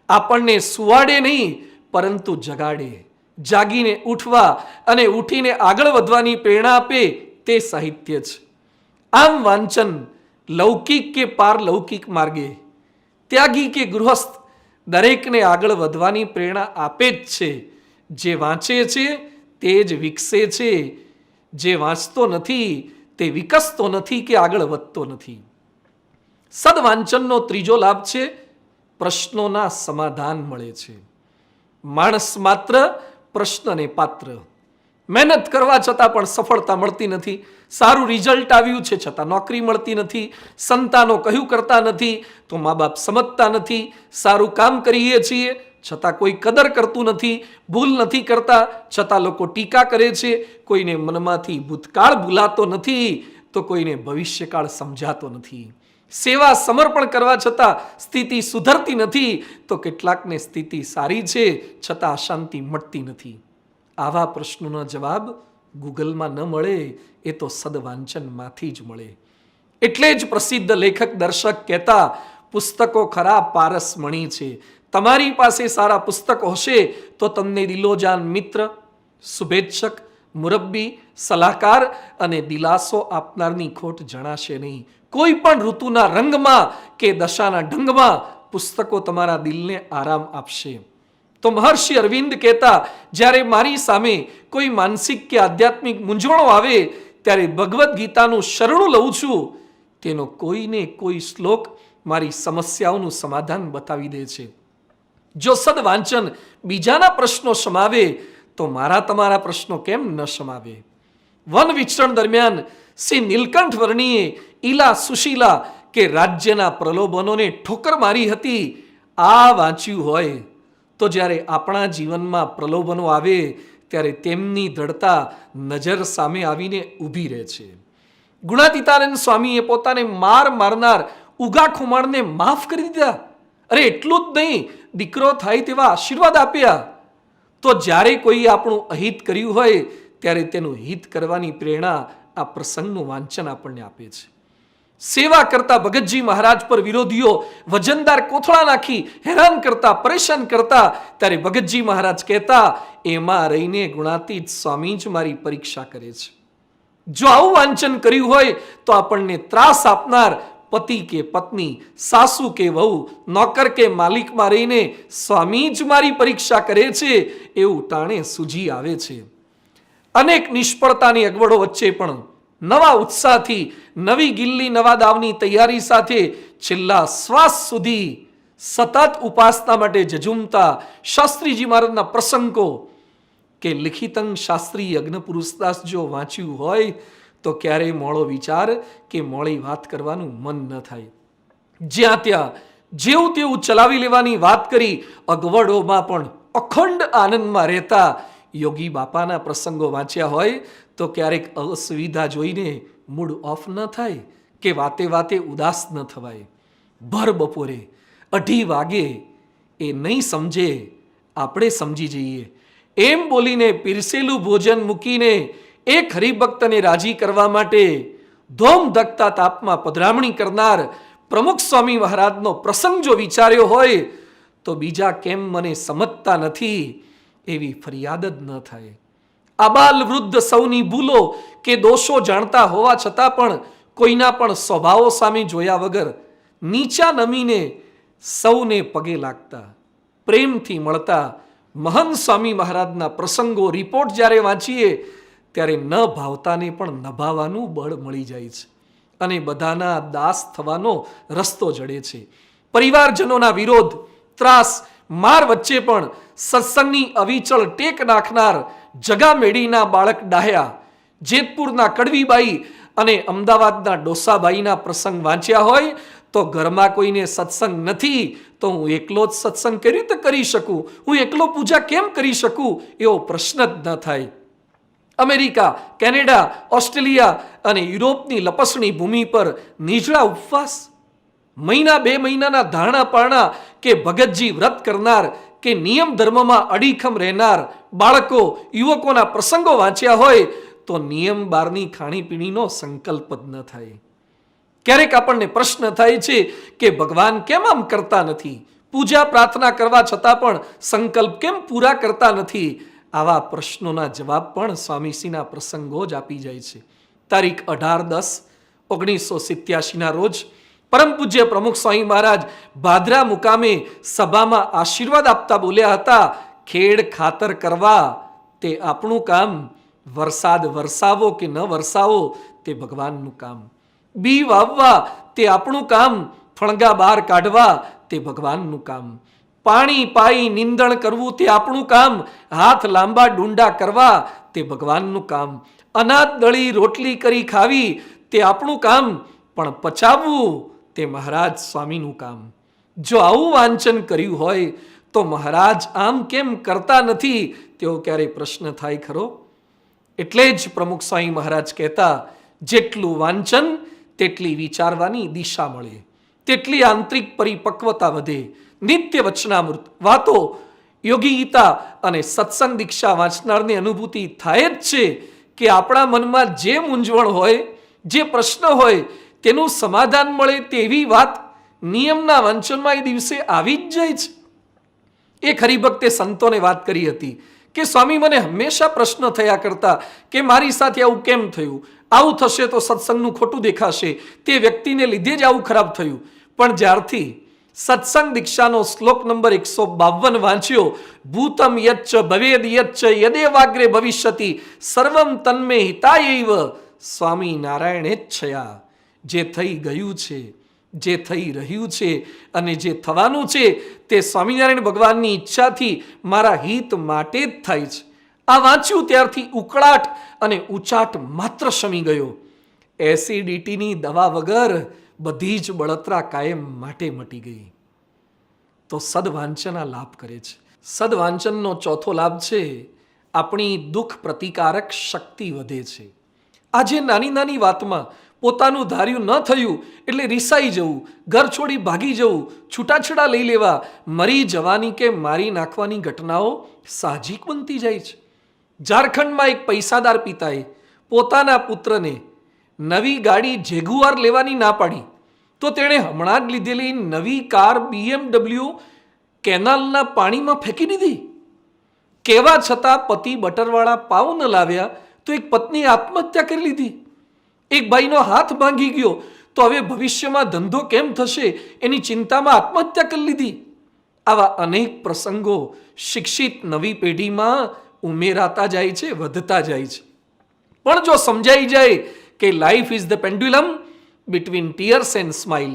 આપણને સુવાડે નહીં પરંતુ જગાડે, જાગીને ઉઠવા અને ઉઠીને આગળ વધવાની પ્રેરણા આપે તે સાહિત્ય છે. આમ વાંચન લૌકિક કે પારલૌકિક માર્ગે, ત્યાગી કે ગૃહસ્થ, દરેકને આગળ વધવાની પ્રેરણા આપે જ છે. જે વાંચે છે તે જ વિકસે છે, જે વાંચતો નથી તે વિકસતો નથી કે આગળ વધતો નથી. સદવાંચનનો ત્રીજો લાભ છે, પ્રશ્નોના સમાધાન મળે છે. માણસ માત્ર પ્રશ્નને પાત્ર. મહેનત કરવા છતાં પણ સફળતા મળતી નથી. સારું રિઝલ્ટ આવ્યું છે છતાં નોકરી મળતી નથી. સંતાનો કહ્યું કરતા નથી તો મા બાપ સમજતા નથી. સારું કામ કરીએ છીએ છતાં કોઈ કદર કરતું નથી. ભૂલ નથી કરતા છતાં લોકો ટીકા કરે છે. કોઈને મનમાંથી ભૂતકાળ ભૂલાતો નથી તો કોઈને ભવિષ્યકાળ સમજાતો નથી. સેવા સમર્પણ કરવા છતાં સ્થિતિ સુધરતી નથી તો કેટલાકને સ્થિતિ સારી છે છતાં અશાંતિ મળતી નથી. આવા પ્રશ્નોનો જવાબ ગૂગલમાં ન મળે, એ તો સદવાંચનમાંથી જ મળે. એટલે જ પ્રસિદ્ધ લેખક દર્શક કહેતા, પુસ્તકો ખરા પારસમણી છે. તમારી પાસે સારા પુસ્તકો હશે તો તમને દિલોજાન મિત્ર, શુભેચ્છક, મુરબ્બી, સલાહકાર અને દિલાસો આપનારની ખોટ જણાશે નહીં. કોઈ પણ ઋતુના રંગમાં કે દશાના ઢંગમાં પુસ્તકો તમારા દિલને આરામ આપશે. તો મહર્ષિ અરવિંદ કહેતા, જ્યારે મારી સામે કોઈ માનસિક કે આધ્યાત્મિક મૂંઝવણો આવે ત્યારે ભગવદ્ ગીતાનું શરણું લઉં છું. તેનો કોઈને કોઈ શ્લોક મારી સમસ્યાઓનું સમાધાન બતાવી દે છે. જો સદવાંચન બીજાના પ્રશ્નો સમાવે તો મારા તમારા પ્રશ્નો કેમ ન સમાવે? વન વિચરણ દરમિયાન શ્રી નીલકંઠ વર્ણીએ ઈલા સુશીલા કે રાજ્યના પ્રલોભનોને ઠોકર મારી હતી. આ વાંચ્યું હોય તો જ્યારે આપણા જીવનમાં પ્રલોભનો આવે ત્યારે તેમની દ્રઢતા નજર સામે આવીને ઊભી રહે છે. ગુણાતીતાનંદ સ્વામીએ પોતાને મારનાર ઉગા ખુમાણને માફ કરી દીધા. અરે એટલું જ નહીં, દીકરો થાય તેવા આશીર્વાદ આપ્યા. તો જ્યારે કોઈ આપણું અહિત કર્યું હોય ત્યારે તેનું હિત કરવાની પ્રેરણા આ પ્રસંગનું વાંચન આપણને આપે છે. સેવા કરતા ભગતજી મહારાજ પર વિરોધીઓ વજનદાર કોથળા નાખી હેરાન કરતા, પરેશાન કરતા, ત્યારે ભગતજી મહારાજ કહેતા, એમાં રહીને ગુણાતીત સ્વામી જ મારી પરીક્ષા કરે છે. જો આવું વાંચન કર્યું હોય તો આપણને ત્રાસ આપનાર પતિ કે પત્ની, સાસુ કે વહુ, નોકર કે માલિકમાં રહીને સ્વામી જ મારી પરીક્ષા કરે છે એવું ટાણે સૂજી આવે છે. અનેક નિષ્ફળતાની અગવડો વચ્ચે પણ નવા ઉત્સાહથી, નવી ગિલ્લી, નવા દાવની તૈયારી સાથે છેલ્લા શ્વાસ સુધી સતત ઉપાસના માટે જજુમતા શાસ્ત્રીજી મહારાજના પ્રસંગો કે લિખિતંગ શાસ્ત્રી યજ્ઞપુરુષદાસ જો વાંચ્યું હોય તો ક્યારેય મોળો વિચાર કે મોળી વાત કરવાનું મન ન થાય. જ્યાં ત્યાં જેવું તેવું ચલાવી લેવાની વાત કરી અગવડોમાં પણ અખંડ આનંદમાં રહેતા યોગી બાપાના પ્રસંગો વાંચ્યા હોય તો ક્યારેક અસુવિધા જોઈને મૂડ ઓફ ન થાય કે વાતે વાતે ઉદાસ ન થવાય. ભર બપોરે 2:30 વાગે એ નહીં સમજે, આપણે સમજી જઈએ એમ બોલીને પીરસેલું ભોજન મૂકીને એક હરિભક્તને રાજી કરવા માટે ધોમ ધકતા તાપમાં પધરામણી કરનાર પ્રમુખ સ્વામી મહારાજનો પ્રસંગ જો વિચાર્યો હોય તો બીજા કેમ મને સમજતા નથી એવી ફરિયાદ જ ન થાય. આબાલ વૃદ્ધ સૌની ભૂલો કે દોષો જાણતા હોવા છતાં પણ કોઈના પણ સ્વભાવો સામે જોયા વગર નીચા નમીને સૌને પગે લાગતા, પ્રેમથી મળતા મહંત સ્વામી મહારાજના પ્રસંગો રિપોર્ટ જ્યારે વાંચીએ ત્યારે ન ભાવતાને પણ નભાવવાનું બળ મળી જાય છે અને બધાના દાસ થવાનો રસ્તો જડે છે. પરિવારજનોના વિરોધ, ત્રાસ, માર વચ્ચે પણ સત્સંગની અવિચળ ટેક નાખનાર જગા મેડીના બાળક ડાહ્યા, જેતપુરના કડવીબાઈ અને અમદાવાદના ડોસાબાઈના પ્રસંગ વાંચ્યા હોય તો ઘરમાં કોઈને સત્સંગ નથી તો હું એકલો જ સત્સંગ કેવી રીતે કરી શકું, હું એકલો પૂજા કેમ કરી શકું એવો પ્રશ્ન જ ન થાય. અમેરિકા, કેનેડા, ઓસ્ટ્રેલિયા અને યુરોપની લપસણી ભૂમિ પર નિજળા ઉપવાસ, મહિના 2 મહિનાના ધારણા પારણા કે ભગતજી વ્રત કરનાર કે નિયમ ધર્મમાં અડીખમ રહેનાર બાળકો, યુવકોના પ્રસંગો વાંચ્યા હોય તો નિયમ 12ની ખાણીપીણીનો સંકલ્પ જ ન થાય. ક્યારેક આપણને પ્રશ્ન થાય છે કે ભગવાન કેમ આમ કરતા નથી, પૂજા પ્રાર્થના કરવા છતાં પણ સંકલ્પ કેમ પૂરા કરતા નથી. આવા પ્રશ્નોના જવાબ પણ સ્વામીશ્રીના પ્રસંગો જ આપી જાય છે. તારીખ 18/10/1987 રોજ પરમ પૂજ્ય પ્રમુખ સ્વામી મહારાજ ભાદરા મુકામે સભામાં આશીર્વાદ આપતા બોલ્યા હતા, ખેડ ખાતર કરવા તે આપણું કામ, વરસાદ વરસાવો કે ન વરસાવો તે ભગવાનનું કામ, બી વાવવા તે આપણું કામ, ફણગા બહાર કાઢવા તે ભગવાનનું કામ, પાણી પાઈ નિંદણ કરવું તે આપણું કામ, હાથ લાંબા ડુંડા કરવા તે ભગવાનનું કામ, અનાજ દળી રોટલી કરી ખાવી તે આપણું કામ, પણ પચાવવું તે મહારાજ સ્વામીનું કામ. જો આવું વાંચન કર્યું હોય તો મહારાજ આમ કેમ કરતા નથી તેવો ક્યારેય પ્રશ્ન થાય ખરો? એટલે જ પ્રમુખ સ્વામી મહારાજ કહેતા, જેટલું વાંચન તેટલી વિચારવાની દિશા મળે, તેટલી આંતરિક પરિપક્વતા વધે. નિત્ય વચનામૃત વાતો, યોગી ગીતા અને સત્સંગ દીક્ષા વાંચનારને અનુભૂતિ થાય જ છે કે આપણા મનમાં જે મૂંઝવણ હોય, જે પ્રશ્ન હોય તેનું સમાધાન મળે તેવી વાત નિયમના વાંચનમાં એ દિવસે આવી જ જાય છે. એક હરિભક્તે સંતોને વાત કરી હતી કે સ્વામી, મને હંમેશા પ્રશ્ન થયા કરતા કે મારી સાથે આવું કેમ થયું, આવું થશે તો સત્સંગનું ખોટું દેખાશે, તે વ્યક્તિને લીધે જ આવું ખરાબ થયું. પણ જ્યારથી સત્સંગ દીક્ષાનો શ્લોક નંબર 152 વાંચ્યો, ભૂતમ યચ્ચ ભવેદ યચ્ચ યદેવાગ્રે ભવિષ્યતિ સર્વમ તન્મે હિતાયૈવ સ્વામી નારાયણેચ્છયા. જે થઈ ગયું છે, જે થઈ રહ્યું છે અને જે થવાનું છે તે સ્વામિનારાયણ ભગવાનની ઈચ્છાથી મારા હિત માટે જ થાય છે. આ વાંચ્યું ત્યારથી ઉકળાટ અને ઉચાટ માત્ર શમી ગયો. એસિડિટીની દવા વગર બધી જ બળતરા કાયમ માટે મટી ગઈ. તો સદવાંચન આ લાભ કરે છે. સદવાંચનનો ચોથો લાભ છે, આપણી દુઃખ પ્રતિકારક શક્તિ વધે છે. આજે નાની નાની વાતમાં પોતાનું ધાર્યું ન થયું એટલે રિસાઈ જવું, ઘર છોડી ભાગી જવું, છૂટાછેડા લઈ લેવા, મરી જવાની કે મારી નાખવાની ઘટનાઓ સાહજિક બનતી જાય છે. ઝારખંડમાં એક પૈસાદાર પિતાએ પોતાના પુત્રને નવી ગાડી જેગુઆર લેવાની ના પાડી, તો તેણે હમણાં જ લીધેલી નવી કાર BMW કેનાલના પાણીમાં ફેંકી દીધી. કેવા છતાં પતિ બટરવાળા પાવ ન લાવ્યા તો એક પત્નીએ આત્મહત્યા કરી લીધી. એક ભાઈનો હાથ ભાંગી ગયો તો હવે ભવિષ્યમાં ધંધો કેમ થશે એની ચિંતામાં આત્મહત્યા કરી લીધી. આવા અનેક પ્રસંગો શિક્ષિત નવી પેઢીમાં ઉમેરાતા જાય છે, વધતા જાય છે. પણ જો સમજાઈ જાય કે life is the pendulum between tears and smile,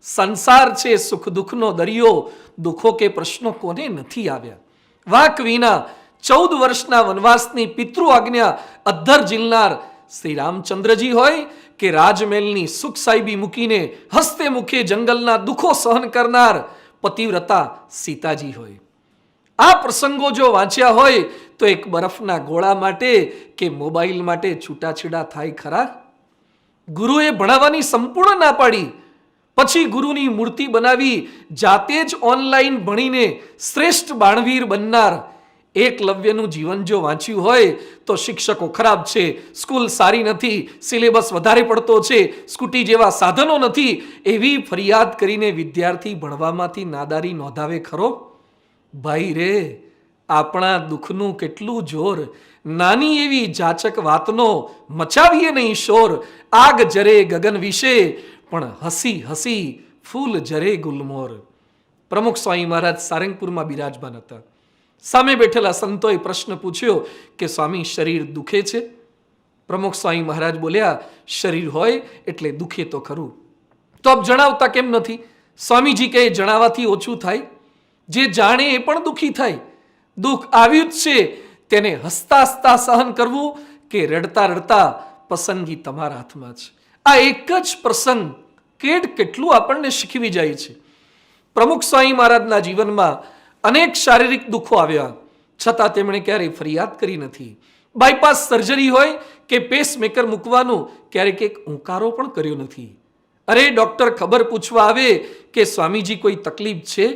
સંસાર છે સુખ દુઃખનો દરિયો, દુઃખો કે પ્રશ્નો કોને નથી આવ્યા. વાક વિના 14 વર્ષના વનવાસની પિતૃ આજ્ઞા અદ્ધર ઝીલનાર શ્રી રામચંદ્રજી હોય કે રાજમહેલની સુખ સાહેબી મૂકીને હસ્તે મુખે જંગલના દુઃખો સહન કરનાર પતિવ્રતા સીતાજી હોય. આ પ્રસંગો જો વાંચ્યા હોય તો એક બરફના ગોળા માટે કે મોબાઈલ માટે છૂટાછેડા થાય ખરા? ગુરુએ ભણાવવાની સંપૂર્ણ ના પાડી, પછી ગુરુની મૂર્તિ બનાવી જાતે જ ઓનલાઈન ભણીને શ્રેષ્ઠ બાણવીર બનનાર એકલવ્યનું જીવન જો વાંચ્યું હોય તો શિક્ષકો ખરાબ છે, સ્કૂલ સારી નથી, સિલેબસ વધારે પડતો છે, સ્કૂટી જેવા સાધનો નથી, એવી ફરિયાદ કરીને વિદ્યાર્થી ભણવામાંથી નાદારી નોંધાવે ખરો? ભાઈ રે, આપણા દુઃખનું કેટલું જોર, નાની એવી જાચક વાતનો મચાવીએ નહીં શોર. આગ જરે ગગન વિશે પણ હસી હસી ફૂલ જરે ગુલમોર. પ્રમુખ સ્વામી મહારાજ સારંગપુરમાં બિરાજમાન હતા. સામે બેઠેલા સંતોએ પ્રશ્ન પૂછ્યો કે સ્વામી, શરીર દુખે છે? પ્રમુખ સ્વામી મહારાજ બોલ્યા, શરીર હોય એટલે દુખે તો ખરું. તો આપ જણાવતા કેમ નથી? સ્વામીજી કહે, જણાવવાથી ઓછું થાય, જે જાણે એ પણ દુઃખી થાય. દુઃખ આવ્યું જ છે તેને હસતા હસતા સહન કરવું કે રડતા રડતા, પસંદગી તમારા હાથમાં છે. આ એક જ પ્રસંગ કેટલું આપણને શીખવી જાય છે. પ્રમુખ સ્વામી મહારાજના જીવનમાં અનેક શારીરિક દુઃખો આવ્યા, છતાં તેમણે ક્યારેય ફરિયાદ કરી નથી. બાયપાસ સર્જરી હોય કે પેસમેકર મૂકવાનું, ક્યારેક એક ઉંકારો પણ કર્યો નથી. અરે ડોક્ટર ખબર પૂછવા આવે કે સ્વામીજી કોઈ તકલીફ છે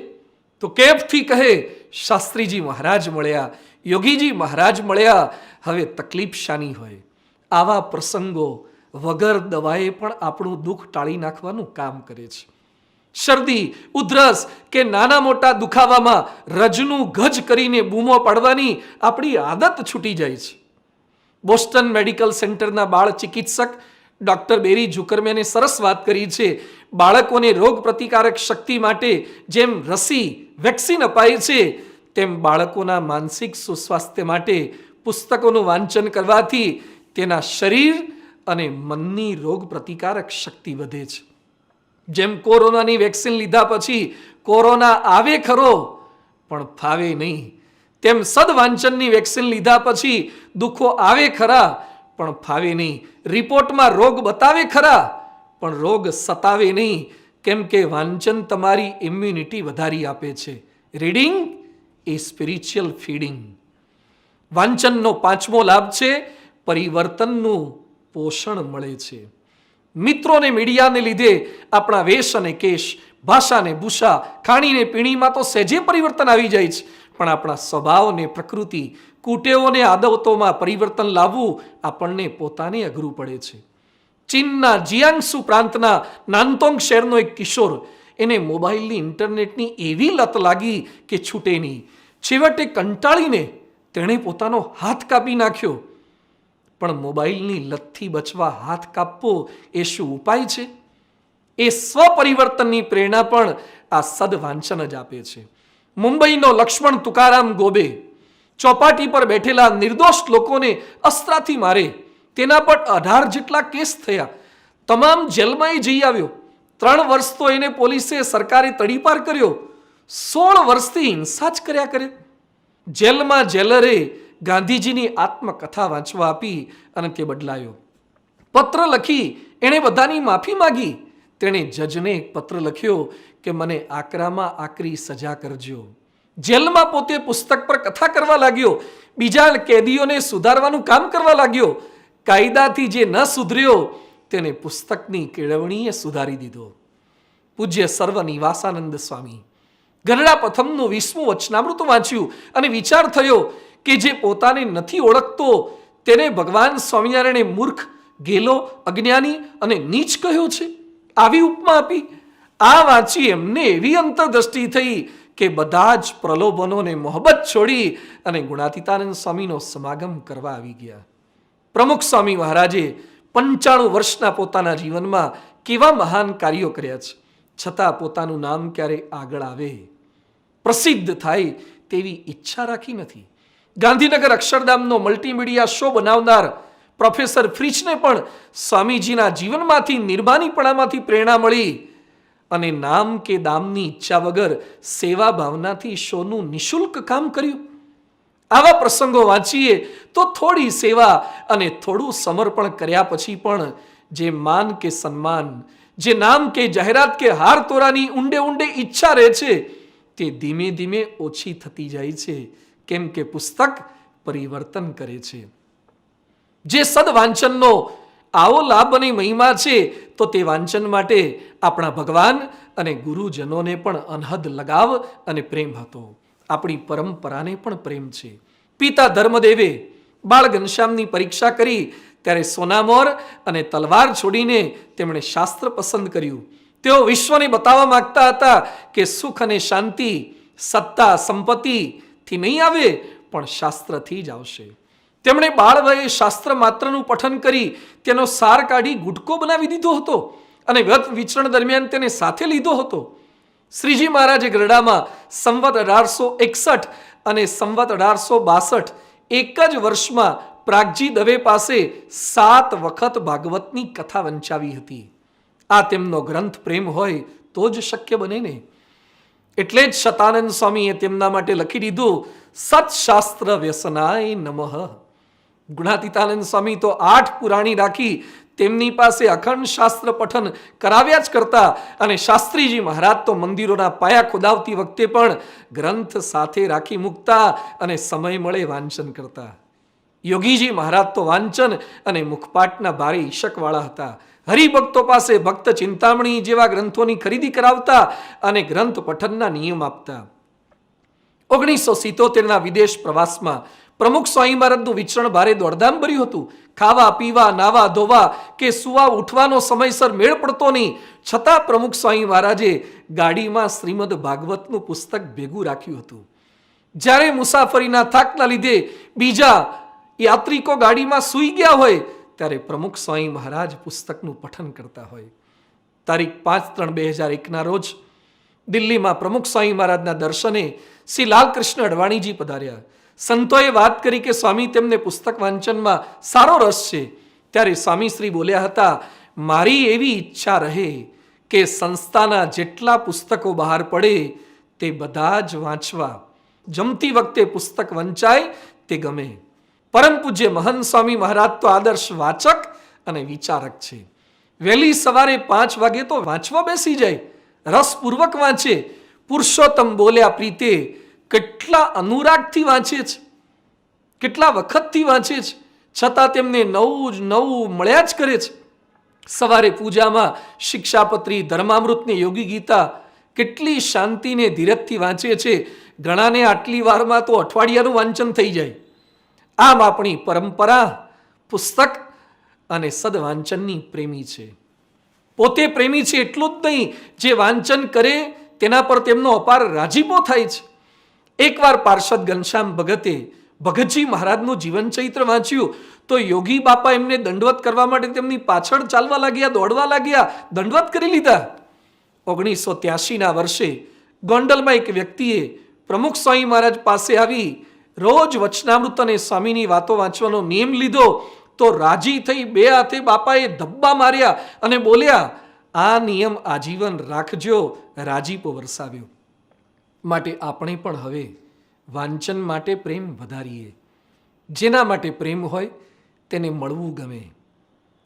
તો કેફથી કહે, શાસ્ત્રીજી મહારાજ મળ્યા, યોગીજી મહારાજ મળ્યા, હવે તકલીફ શાની હોય? આવા પ્રસંગો વગર દવાએ પણ આપણું દુઃખ ટાળી નાખવાનું કામ કરે છે. શરદી, ઉધરસ કે નાના મોટા દુખાવામાં રજનું ગજ કરીને બૂમો પાડવાની આપણી આદત છૂટી જાય છે. બોસ્ટન મેડિકલ સેન્ટરના બાળ ચિકિત્સક ડોક્ટર બેરી ઝુકરમેને સરસ વાત કરી છે. બાળકોને રોગ પ્રતિકારક શક્તિ માટે જેમ રસી, વેક્સિન અપાય છે, તેમ બાળકોના માનસિક સુસ્વાસ્થ્ય માટે પુસ્તકોનું વાંચન કરવાથી તેના શરીર અને મનની રોગ પ્રતિકારક શક્તિ વધે છે. જેમ કોરોનાની વેક્સિન લીધા પછી કોરોના આવે ખરો પણ ફાવે નહીં, તેમ સદવાંચનની વેક્સિન લીધા પછી દુઃખો આવે ખરા પણ ફાવે નહીં. રિપોર્ટમાં રોગ બતાવે ખરા પણ રોગ સતાવે નહીં, કેમ કે વાંચન તમારી ઇમ્યુનિટી વધારી આપે છે. રીડિંગ એ સ્પિરિચ્યુઅલ ફીડિંગ. વાંચનનો પાંચમો લાભ છે પરિવર્તનનું પોષણ મળે છે. મિત્રોને મીડિયાને લીધે આપણા વેશ અને કેશ, ભાષાને ભૂષા, ખાણીને પીણીમાં તો સહેજે પરિવર્તન આવી જાય છે, પણ આપણા સ્વભાવને, પ્રકૃતિ, કુટેવોને, આદતોમાં પરિવર્તન લાવવું આપણને પોતાને અઘરું પડે છે. ચીનના જિયાંગસુ પ્રાંતના નાનતોંગ શહેરનો એક કિશોર, એને મોબાઈલની, ઇન્ટરનેટની એવી લત લાગી કે છૂટે નહીં. છેવટે કંટાળીને તેણે પોતાનો હાથ કાપી નાખ્યો. પણ મોબાઈલની લતથી બચવા હાથ કાપવો એ શું ઉપાય છે? એ સ્વપરિવર્તનની પ્રેરણા પણ આ સદવાંચન જ આપે છે. મુંબઈનો લક્ષ્મણ તુકારામ ગોબે ચોપાટી પર બેઠેલા નિર્દોષ લોકોને અસ્ત્રાથી મારે. તેના પર 18 જેટલા કેસ થયા. તમામ જેલમાં જઈ આવ્યો. 3 વર્ષ તો એને પોલીસે, સરકારે તડીપાર કર્યો. 16 વર્ષથી હિંસા જ કર્યા કરે. જેલમાં જેલરે ગાંધીજીની આત્મકથા વાંચવા આપી અને તે બદલાયો. પત્ર લખી એણે બધાની માફી માગી. તેણે જજને એક પત્ર લખ્યો કે મને આકરામાં આકરી સજા કરજો. જેલમાં પોતે પુસ્તક પર કથા કરવા લાગ્યો. બીજા કેદીઓને સુધારવાનું કામ કરવા લાગ્યો. કાયદાથી જે ન સુધર્યો તેને પુસ્તકની કેળવણીએ સુધારી દીધો. પૂજ્ય સર્વનિવાસાનંદ સ્વામી ગરડા પ્રથમનું 20મું વચનામૃત વાંચ્યું અને વિચાર થયો કે જે પોતાને નથી ઓળખતો તેને ભગવાન સ્વામિનારાયણે મૂર્ખ, ગેલો, અજ્ઞાની અને નીચ કહ્યો છે. આવી ઉપમા આપી. આ વાંચી એમને એવી અંતરદ્રષ્ટિ થઈ કે બધા જ પ્રલોભનોને મોહબ્બત છોડી અને ગુણાતીતાનંદ સ્વામીનો સમાગમ કરવા આવી ગયા. પ્રમુખ સ્વામી મહારાજે 95 વર્ષના પોતાના જીવનમાં કેવા મહાન કાર્યો કર્યા છે, છતાં પોતાનું નામ ક્યારે આગળ આવે, પ્રસિદ્ધ થાય તેવી ઈચ્છા રાખી નથી. ગાંધીનગર અક્ષરધામનો મલ્ટીમીડિયા શો બનાવનાર પ્રોફેસર ફ્રિચને પણ સ્વામીજીના જીવનમાંથી, નિર્માનીપણામાંથી પ્રેરણા મળી અને નામ કે દામની ઈચ્છા વગર સેવા ભાવનાથી શોનું નિઃશુલ્ક કામ કર્યું. આવા પ્રસંગો વાંચીએ તો થોડી સેવા અને થોડું સમર્પણ કર્યા પછી પણ જે માન કે સન્માન, જે નામ કે જાહેરાત કે હાર તોરાની ઊંડે ઊંડે ઈચ્છા રહે છે, તે ધીમે ધીમે ઓછી થતી જાય છે, કેમ કે પુસ્તક પરિવર્તન કરે છે. જે સદવાંચનનો આવો લાભ અને મહિમા છે, તો તે વાંચન માટે આપણા ભગવાન અને ગુરુજનોને પણ અનહદ લગાવ અને પ્રેમ હતો. આપણી પરંપરાને પણ પ્રેમ છે. પિતા ધર્મદેવે બાળ ઘનશ્યામની પરીક્ષા કરી ત્યારે સોનામોર અને તલવાર છોડીને તેમણે શાસ્ત્ર પસંદ કર્યું. તેઓ વિશ્વને બતાવવા માંગતા હતા કે સુખ અને શાંતિ સત્તા સંપત્તિથી નહીં આવે, પણ શાસ્ત્રથી જ આવશે. તેમણે બાળ વયે શાસ્ત્ર માત્રનું પઠન કરી તેનો સાર કાઢી ગુટકો બનાવી દીધો હતો અને વિચરણ દરમિયાન તેને સાથે લીધો હતો. શ્રીજી મહારાજે ગરડામાં સંવત 1861 અને સંવત 1862 એક જ વર્ષમાં પ્રાગજી દવે પાસે 7 વખત ભાગવતની કથા વંચાવી હતી. આ તેમનો ગ્રંથ પ્રેમ હોય તો જ શક્ય બને ને. એટલે જ શતાનંદ સ્વામીએ તેમના માટે લખી દીધું, સત્શાસ્ત્ર વ્યસનાય નમઃ. ગુણાતીતાનંદ સ્વામી તો 8 પુરાણી રાખી તેમની પાસે અખંડ શાસ્ત્ર પઠન કરાવ્યા જ કરતા અને શાસ્ત્રીજી મહારાજ તો મંદિરોના પાયા ખોદાવતી વખતે પણ ગ્રંથ સાથે રાખી મૂકતા અને સમય મળે વાંચન કરતા. યોગીજી મહારાજ તો વાંચન અને મુખપાટના ભારે ઈશકવાળા હતા. હરિભક્તો પાસે ભક્ત ચિંતામણી જેવા ગ્રંથોની ખરીદી કરાવતા અને ગ્રંથ પઠનના નિયમ આપતા. 1977ના વિદેશ પ્રવાસમાં પ્રમુખ સ્વામી મહારાજનું વિચરણ ભારે દોડધામ ભર્યું હતું. ખાવા પીવા નાવા ધોવા કે સુવા ઉઠવાનો સમયસર મેળ પડતો નહીં, છતાં પ્રમુખ સ્વામી મહારાજે ગાડીમાં શ્રીમદ ભાગવતનું પુસ્તક ભેગું રાખ્યું હતું. જ્યારે મુસાફરીના થાકના લીધે બીજા યાત્રિકો ગાડીમાં સૂઈ ગયા હોય ત્યારે પ્રમુખ સ્વામી મહારાજ પુસ્તકનું પઠન કરતા હોય. તારીખ 5/3/2001 રોજ દિલ્હીમાં પ્રમુખ સ્વામી મહારાજના દર્શને શ્રી લાલકૃષ્ણ અડવાણીજી પધાર્યા. સંતોએ વાત કરી કે સ્વામી તેમને પુસ્તક વાંચનમાં સારો રસ છે. ત્યારે સ્વામી શ્રી બોલ્યા હતા, મારી એવી ઈચ્છા રહે કે સંસ્થાના જેટલા પુસ્તકો બહાર પડે તે બધા જ વાંચવા, જમતી વખતે પુસ્તક વંચાય તે ગમે. પરમ પૂજ્ય મહંત સ્વામી મહારાજ તો આદર્શ વાચક અને વિચારક છે. વહેલી સવારે 5 વાગે તો વાંચવા બેસી જાય, રસપૂર્વક વાંચે. પુરુષોત્તમ બોલ્યા પ્રીતે કેટલા અનુરાગથી વાંચે છે, કેટલા વખતથી વાંચે છે, છતાં તેમને નવું જ નવું મળ્યા જ કરે છે. સવારે પૂજામાં શિક્ષાપત્રી, ધર્મામૃતને યોગી ગીતા કેટલી શાંતિને ધીરજથી વાંચે છે. ઘણાને આટલી વારમાં તો અઠવાડિયાનું વાંચન થઈ જાય. આમ આપણી પરંપરા પુસ્તક અને સદવાંચનની પ્રેમી છે. પોતે પ્રેમી છે એટલું જ નહીં, જે વાંચન કરે તેના પર તેમનો અપાર રાજીપો થાય છે. એકવાર પાર્ષદ ઘનશ્યામ ભગતે ભગતજી મહારાજનું જીવન ચરિત્ર વાંચ્યું તો યોગી બાપા એમને દંડવત કરવા માટે તેમની પાછળ ચાલવા લાગ્યા, દોડવા લાગ્યા, દંડવત કરી લીધા. 1983ના વર્ષે ગોંડલમાં એક વ્યક્તિએ પ્રમુખ સ્વામી મહારાજ પાસે આવી રોજ વચનામૃત અને સ્વામીની વાતો વાંચવાનો નિયમ લીધો તો રાજી થઈ 2 હાથે બાપાએ ધબ્બા માર્યા અને બોલ્યા, આ નિયમ આજીવન રાખજો. રાજીપો વરસાવ્યો. માટે આપણે પણ હવે વાંચન માટે પ્રેમ વધારીએ. જેના માટે પ્રેમ હોય તેને મળવું ગમે,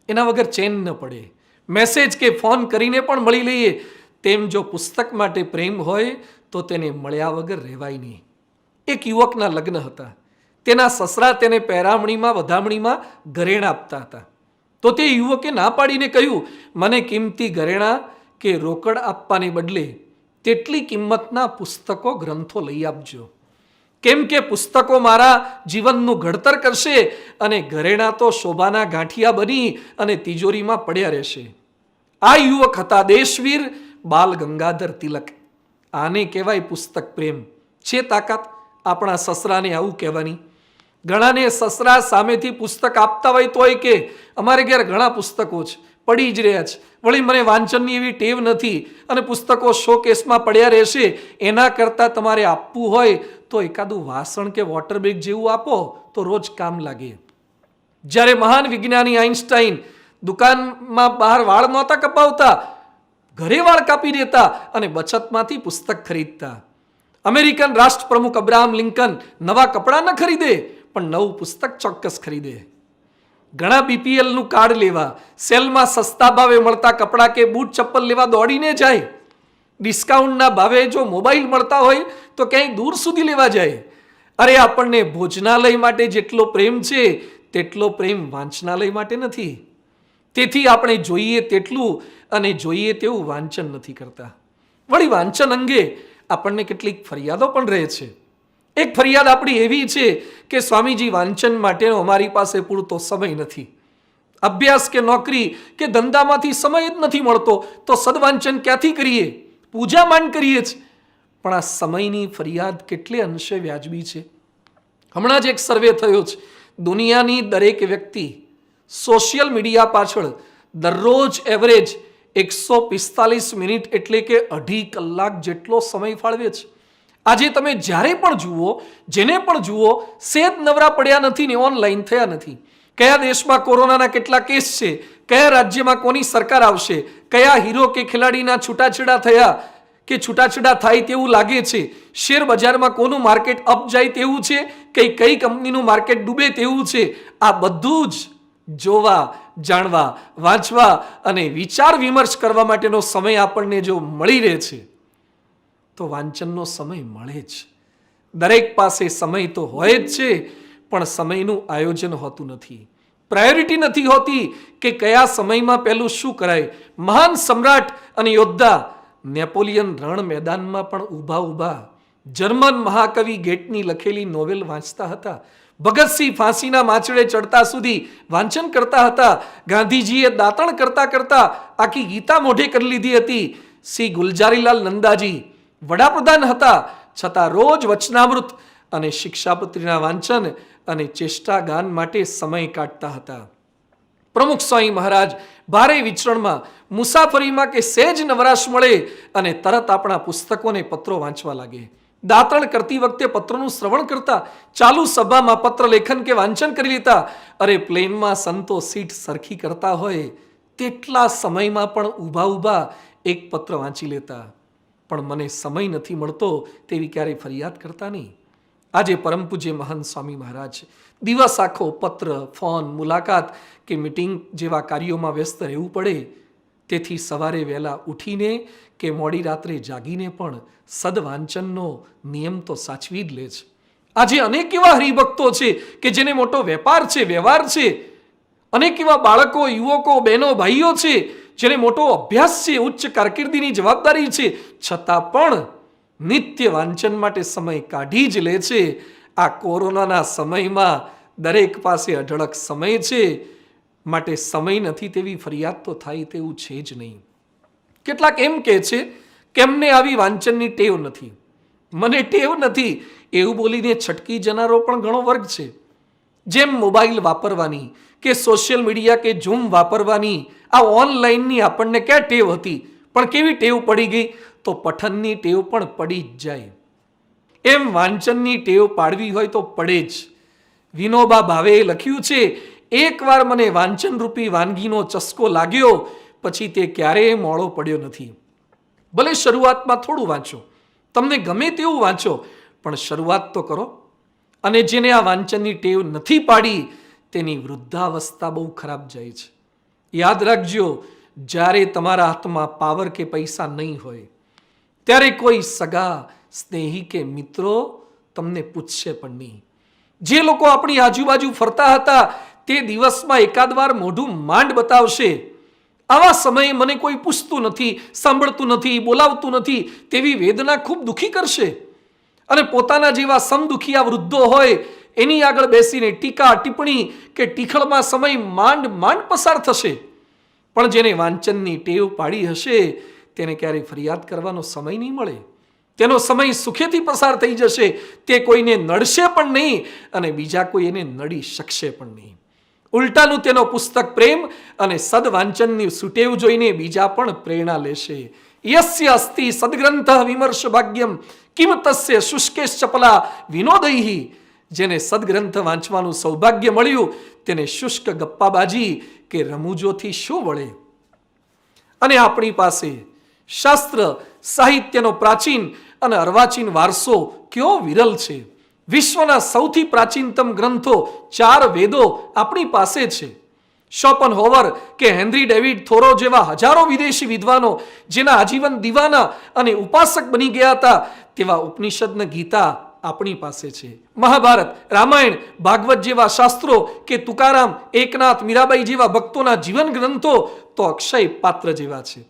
એના વગર ચેન ન પડે. મેસેજ કે ફોન કરીને પણ મળી લઈએ. તેમ જો પુસ્તક માટે પ્રેમ હોય તો તેને મળ્યા વગર રહેવાય નહીં. એક યુવકના લગ્ન હતા. તેના સસરા તેને પહેરામણીમાં વધામણીમાં ઘરેણા આપતા હતા. તો તે યુવકે ના પાડીને કહ્યું, મને કિંમતી ઘરેણા કે રોકડ આપવાને બદલે તેટલી કિંમતના પુસ્તકો, ગ્રંથો લઈ આપજો. કેમ કે પુસ્તકો મારા જીવનનું ઘડતર કરશે અને ઘરેણા તો શોભાના ગાંઠિયા બની અને તિજોરીમાં પડ્યા રહેશે. આ યુવક હતા દેશવીર બાલ ગંગાધર તિલક. આને કહેવાય પુસ્તક પ્રેમ. છે તાકાત આપણા સસરાને આવું કહેવાની? ઘણાને સસરા સામેથી પુસ્તક આપતા હોય તોય કે અમારે ઘેર ઘણા પુસ્તકો છે, પડી જ રહ્યા છે, વળી મને વાંચનની એવી ટેવ નથી અને પુસ્તકો શોકેસમાં પડ્યા રહેશે. એના કરતાં તમારે આપવું હોય તો એકાદું વાસણ કે વોટર બેગ જેવું આપો તો રોજ કામ લાગે. જ્યારે મહાન વિજ્ઞાની આઈન્સ્ટાઈન દુકાનમાં બહાર વાળ નહોતા કપાવતા, ઘરે વાળ કાપી દેતા અને બચતમાંથી પુસ્તક ખરીદતા. અમેરિકન રાષ્ટ્ર પ્રમુખ અબ્રાહમ લિંકન નવા કપડાં ન ખરીદે પણ નવું પુસ્તક ચોક્કસ ખરીદે. ઘણા બીપીએલનું કાર્ડ લેવા, સેલમાં સસ્તા ભાવે મળતા કપડાં કે બૂટ ચપ્પલ લેવા દોડીને જાય. ડિસ્કાઉન્ટના ભાવે જો મોબાઈલ મળતા હોય તો ક્યાંય દૂર સુધી લેવા જાય. અરે આપણને ભોજનાલય માટે જેટલો પ્રેમ છે તેટલો પ્રેમ વાંચનાલય માટે નથી. તેથી આપણે જોઈએ તેટલું અને જોઈએ તેવું વાંચન નથી કરતા. વળી વાંચન અંગે આપણને કેટલીક ફરિયાદો પણ રહે છે. એક ફરિયાદ આપણી એવી છે કે સ્વામીજી વાંચન માટેનો અમારી પાસે પૂરતો સમય નથી. અભ્યાસ કે નોકરી કે ધંધામાંથી સમય જ નથી મળતો તો સદવાંચન ક્યાંથી કરીએ? પૂજા માંડ કરીએ જ. પણ આ સમયની ફરિયાદ કેટલે અંશે વ્યાજબી છે? હમણાં જ એક સર્વે થયો છે. દુનિયાની દરેક વ્યક્તિ સોશિયલ મીડિયા પાછળ દરરોજ એવરેજ 145 મિનિટ એટલે કે 2.5 કલાક જેટલો સમય ફાળવે છે. આજે તમે જ્યારે પણ જુઓ, જેને પણ જુઓ, સેજ નવરા પડ્યા નથી ને ઓનલાઈન થયા નથી. કયા દેશમાં કોરોનાના કેટલા કેસ છે, કયા રાજ્યમાં કોની સરકાર આવશે, કયા હીરો કે ખેલાડીના છૂટાછેડા થયા કે છૂટાછેડા થાય તેવું લાગે છે, શેર બજારમાં કોનું માર્કેટ અપ જાય તેવું છે કે કઈ કંપનીનું માર્કેટ ડૂબે તેવું છે. આ બધું જ જોવા, જાણવા, વાંચવા અને વિચાર વિમર્શ કરવા માટેનો સમય આપણને જો મળી રહે છે તો વાંચનનો સમય મળે જ. દરેક પાસે સમય તો હોય જ છે પણ સમયનું આયોજન હોતું નથી. પ્રાયોરિટી નથી હોતી કે કયા સમયમાં પહેલું શું કરાય. મહાન સમ્રાટ અને યોદ્ધા નેપોલિયન રણ મેદાનમાં પણ ઊભા જર્મન મહાકવિ ગેટની લખેલી નોવેલ વાંચતા હતા. ભગતસિંહ ફાંસીના માચડે ચડતા સુધી વાંચન કરતા હતા. ગાંધીજીએ દાંતણ કરતા કરતા આખી ગીતા મોઢે કરી લીધી હતી. શ્રી ગુલજારીલાલ નંદાજી વડાપ્રધાન હતા, છતાં રોજ વચનામૃત અને શિક્ષાપત્રીના વાંચન અને ચેષ્ટા ગાન માટે સમય કાઢતા હતા. પ્રમુખ સ્વામી મહારાજ ભારે વિચરણમાં, મુસાફરીમાં કે સહેજ નવરાશ મળે અને તરત આપણા પુસ્તકોને પત્રો વાંચવા લાગે. દાંતણ કરતી વખતે પત્રનું શ્રવણ કરતા, ચાલુ સભામાં પત્ર લેખન કે વાંચન કરી લેતા. અરે પ્લેનમાં સંતો સીટ સરખી કરતા હોય તેટલા સમયમાં પણ ઊભા ઊભા એક પત્ર વાંચી લેતા. પણ મને સમય નથી મળતો તેવી ક્યારેય ફરિયાદ કરતા નહીં. આજે પરમ પૂજ્ય મહંત સ્વામી મહારાજ દિવસ આખો પત્ર, ફોન, મુલાકાત કે મીટિંગ જેવા કાર્યોમાં વ્યસ્ત રહેવું પડે. તેથી સવારે વહેલા ઉઠીને કે મોડી રાત્રે જાગીને પણ સદવાંચનનો નિયમ તો સાચવી જ લે છે. આજે અનેક એવા હરિભક્તો છે કે જેને મોટો વેપાર છે, વ્યવહાર છે. અનેક એવા બાળકો, યુવકો, બહેનો, ભાઈઓ છે જેને મોટો અભ્યાસ છે, ઉચ્ચ કારકિર્દીની જવાબદારી છે, છતાં પણ નિત્ય વાંચન માટે સમય કાઢી જ લે છે. આ કોરોનાના સમયમાં દરેક પાસે અઢળક સમય છે, માટે સમય નથી તેવી ફરિયાદ તો થાય તેવું છે જ નહીં. કેટલાક એમ કહે છે કે એમને આવી વાંચનની ટેવ નથી, મને ટેવ નથી એવું બોલીને છટકી જનારો પણ ઘણો વર્ગ છે. જેમ મોબાઈલ વાપરવાની કે સોશિયલ મીડિયા કે ઝૂમ વાપરવાની, આ ઓનલાઈનની આપણને ક્યાં ટેવ હતી, પણ કેવી ટેવ પડી ગઈ તો પઠનની ટેવ પણ પડી જ જાય. એમ વાંચનની ટેવ પાડવી હોય તો પડે જ. વિનોબા ભાવેએ લખ્યું છે, એકવાર મને વાંચન રૂપી વાનગીનો ચસ્કો લાગ્યો, પછી તે ક્યારેય મોળો પડ્યો નથી. ભલે શરૂઆતમાં થોડું વાંચો, તમને ગમે તેવું વાંચો, પણ શરૂઆત તો કરો. અને જેને આ વાંચનની ટેવ નથી પાડી તેની વૃદ્ધાવસ્થા બહુ ખરાબ જાય છે. યાદ રાખજો, જ્યારે તમારા હાથમાં પાવર કે પૈસા નહીં હોય ત્યારે કોઈ સગા, સ્નેહી કે મિત્રો તમને પૂછશે પણ નહીં. જે લોકો આપણી આજુબાજુ ફરતા હતા તે દિવસમાં એકાદ વાર મોઢું માંડ બતાવશે. આવા સમયે મને કોઈ પૂછતું નથી, સાંભળતું નથી, બોલાવતું નથી તેવી વેદના ખૂબ દુઃખી કરશે. અને પોતાના જેવા સમદુખિયા વૃદ્ધો હોય એની આગળ બેસીને ટીકા, ટિપ્પણી કે ટીખળમાં સમય માંડ માંડ પસાર થશે. પણ જેને વાંચનની ટેવ પાડી હશે તેને ક્યારેય ફરિયાદ કરવાનો સમય નહીં મળે. તેનો સમય સુખેથી પસાર થઈ જશે. તે કોઈને નડશે પણ નહીં અને બીજા કોઈ એને નડી શકશે પણ નહીં. ઉલટાનું તેનો પુસ્તક પ્રેમ અને સદવાંચનની સુટેવ જોઈને બીજા પણ પ્રેરણા લેશે. યસ્ય અસ્તિ સદગ્રંથ વિમર્શ ભાગ્યમ કિમ તસ્ય શુષ્કેશ ચપલા વિનોદૈહી. જેને સદગ્રંથ વાંચવાનું સૌભાગ્ય મળ્યું તેને શુષ્ક ગપ્પાબાજી કે રમૂજોથી શું વળે. અને આપણી પાસે શાસ્ત્ર સાહિત્યનો પ્રાચીન અને અર્વાચીન વારસો કેવો વિરલ છે. વિશ્વના સૌથી પ્રાચીનતમ ગ્રંથો 4 વેદો આપણી પાસે છે. શોપનહોવર કે હેનરી ડેવિડ થોરો જેવા હજારો વિદેશી વિદ્વાનો જેના આજીવન દીવાના અને ઉપાસક બની ગયા હતા તેવા ઉપનિષદના ગીતા આપણી પાસે છે. મહાભારત, રામાયણ, ભાગવત જેવા શાસ્ત્રો કે તુકારામ, એકનાથ, મીરાબાઈ જેવા ભક્તોના જીવન ગ્રંથો તો અક્ષય પાત્ર જેવા છે.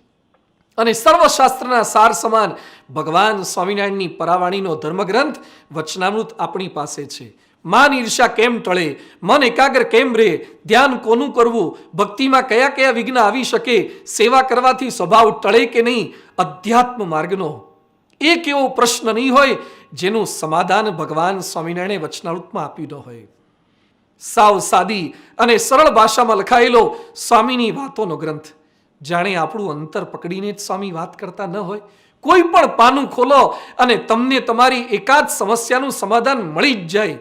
અને સર્વશાસ્ત્રના સાર સમાન ભગવાન સ્વામિનારાયણની પરાવાણીનો ધર્મગ્રંથ વચનામૃત આપણી પાસે છે. માન ઈર્ષા કેમ ટળે, મન એકાગ્ર કેમ રહે, ધ્યાન કોનું કરવું, ભક્તિમાં કયા કયા વિઘ્ન આવી શકે, સેવા કરવાથી સ્વભાવ ટળે કે નહીં, અધ્યાત્મ માર્ગનો એક એવો પ્રશ્ન નહીં હોય જેનું સમાધાન ભગવાન સ્વામિનારાયણે વચનામૃતમાં આપ્યું ન હોય. સાવ સાદી અને સરળ ભાષામાં લખાયેલો સ્વામીની વાતોનો ગ્રંથ. જાણે આપણું અંતર પકડીને જ સ્વામી વાત કરતા ન હોય. કોઈ પણ પાનું ખોલો અને તમને તમારી એકાદ સમસ્યાનું સમાધાન મળી જ જાય.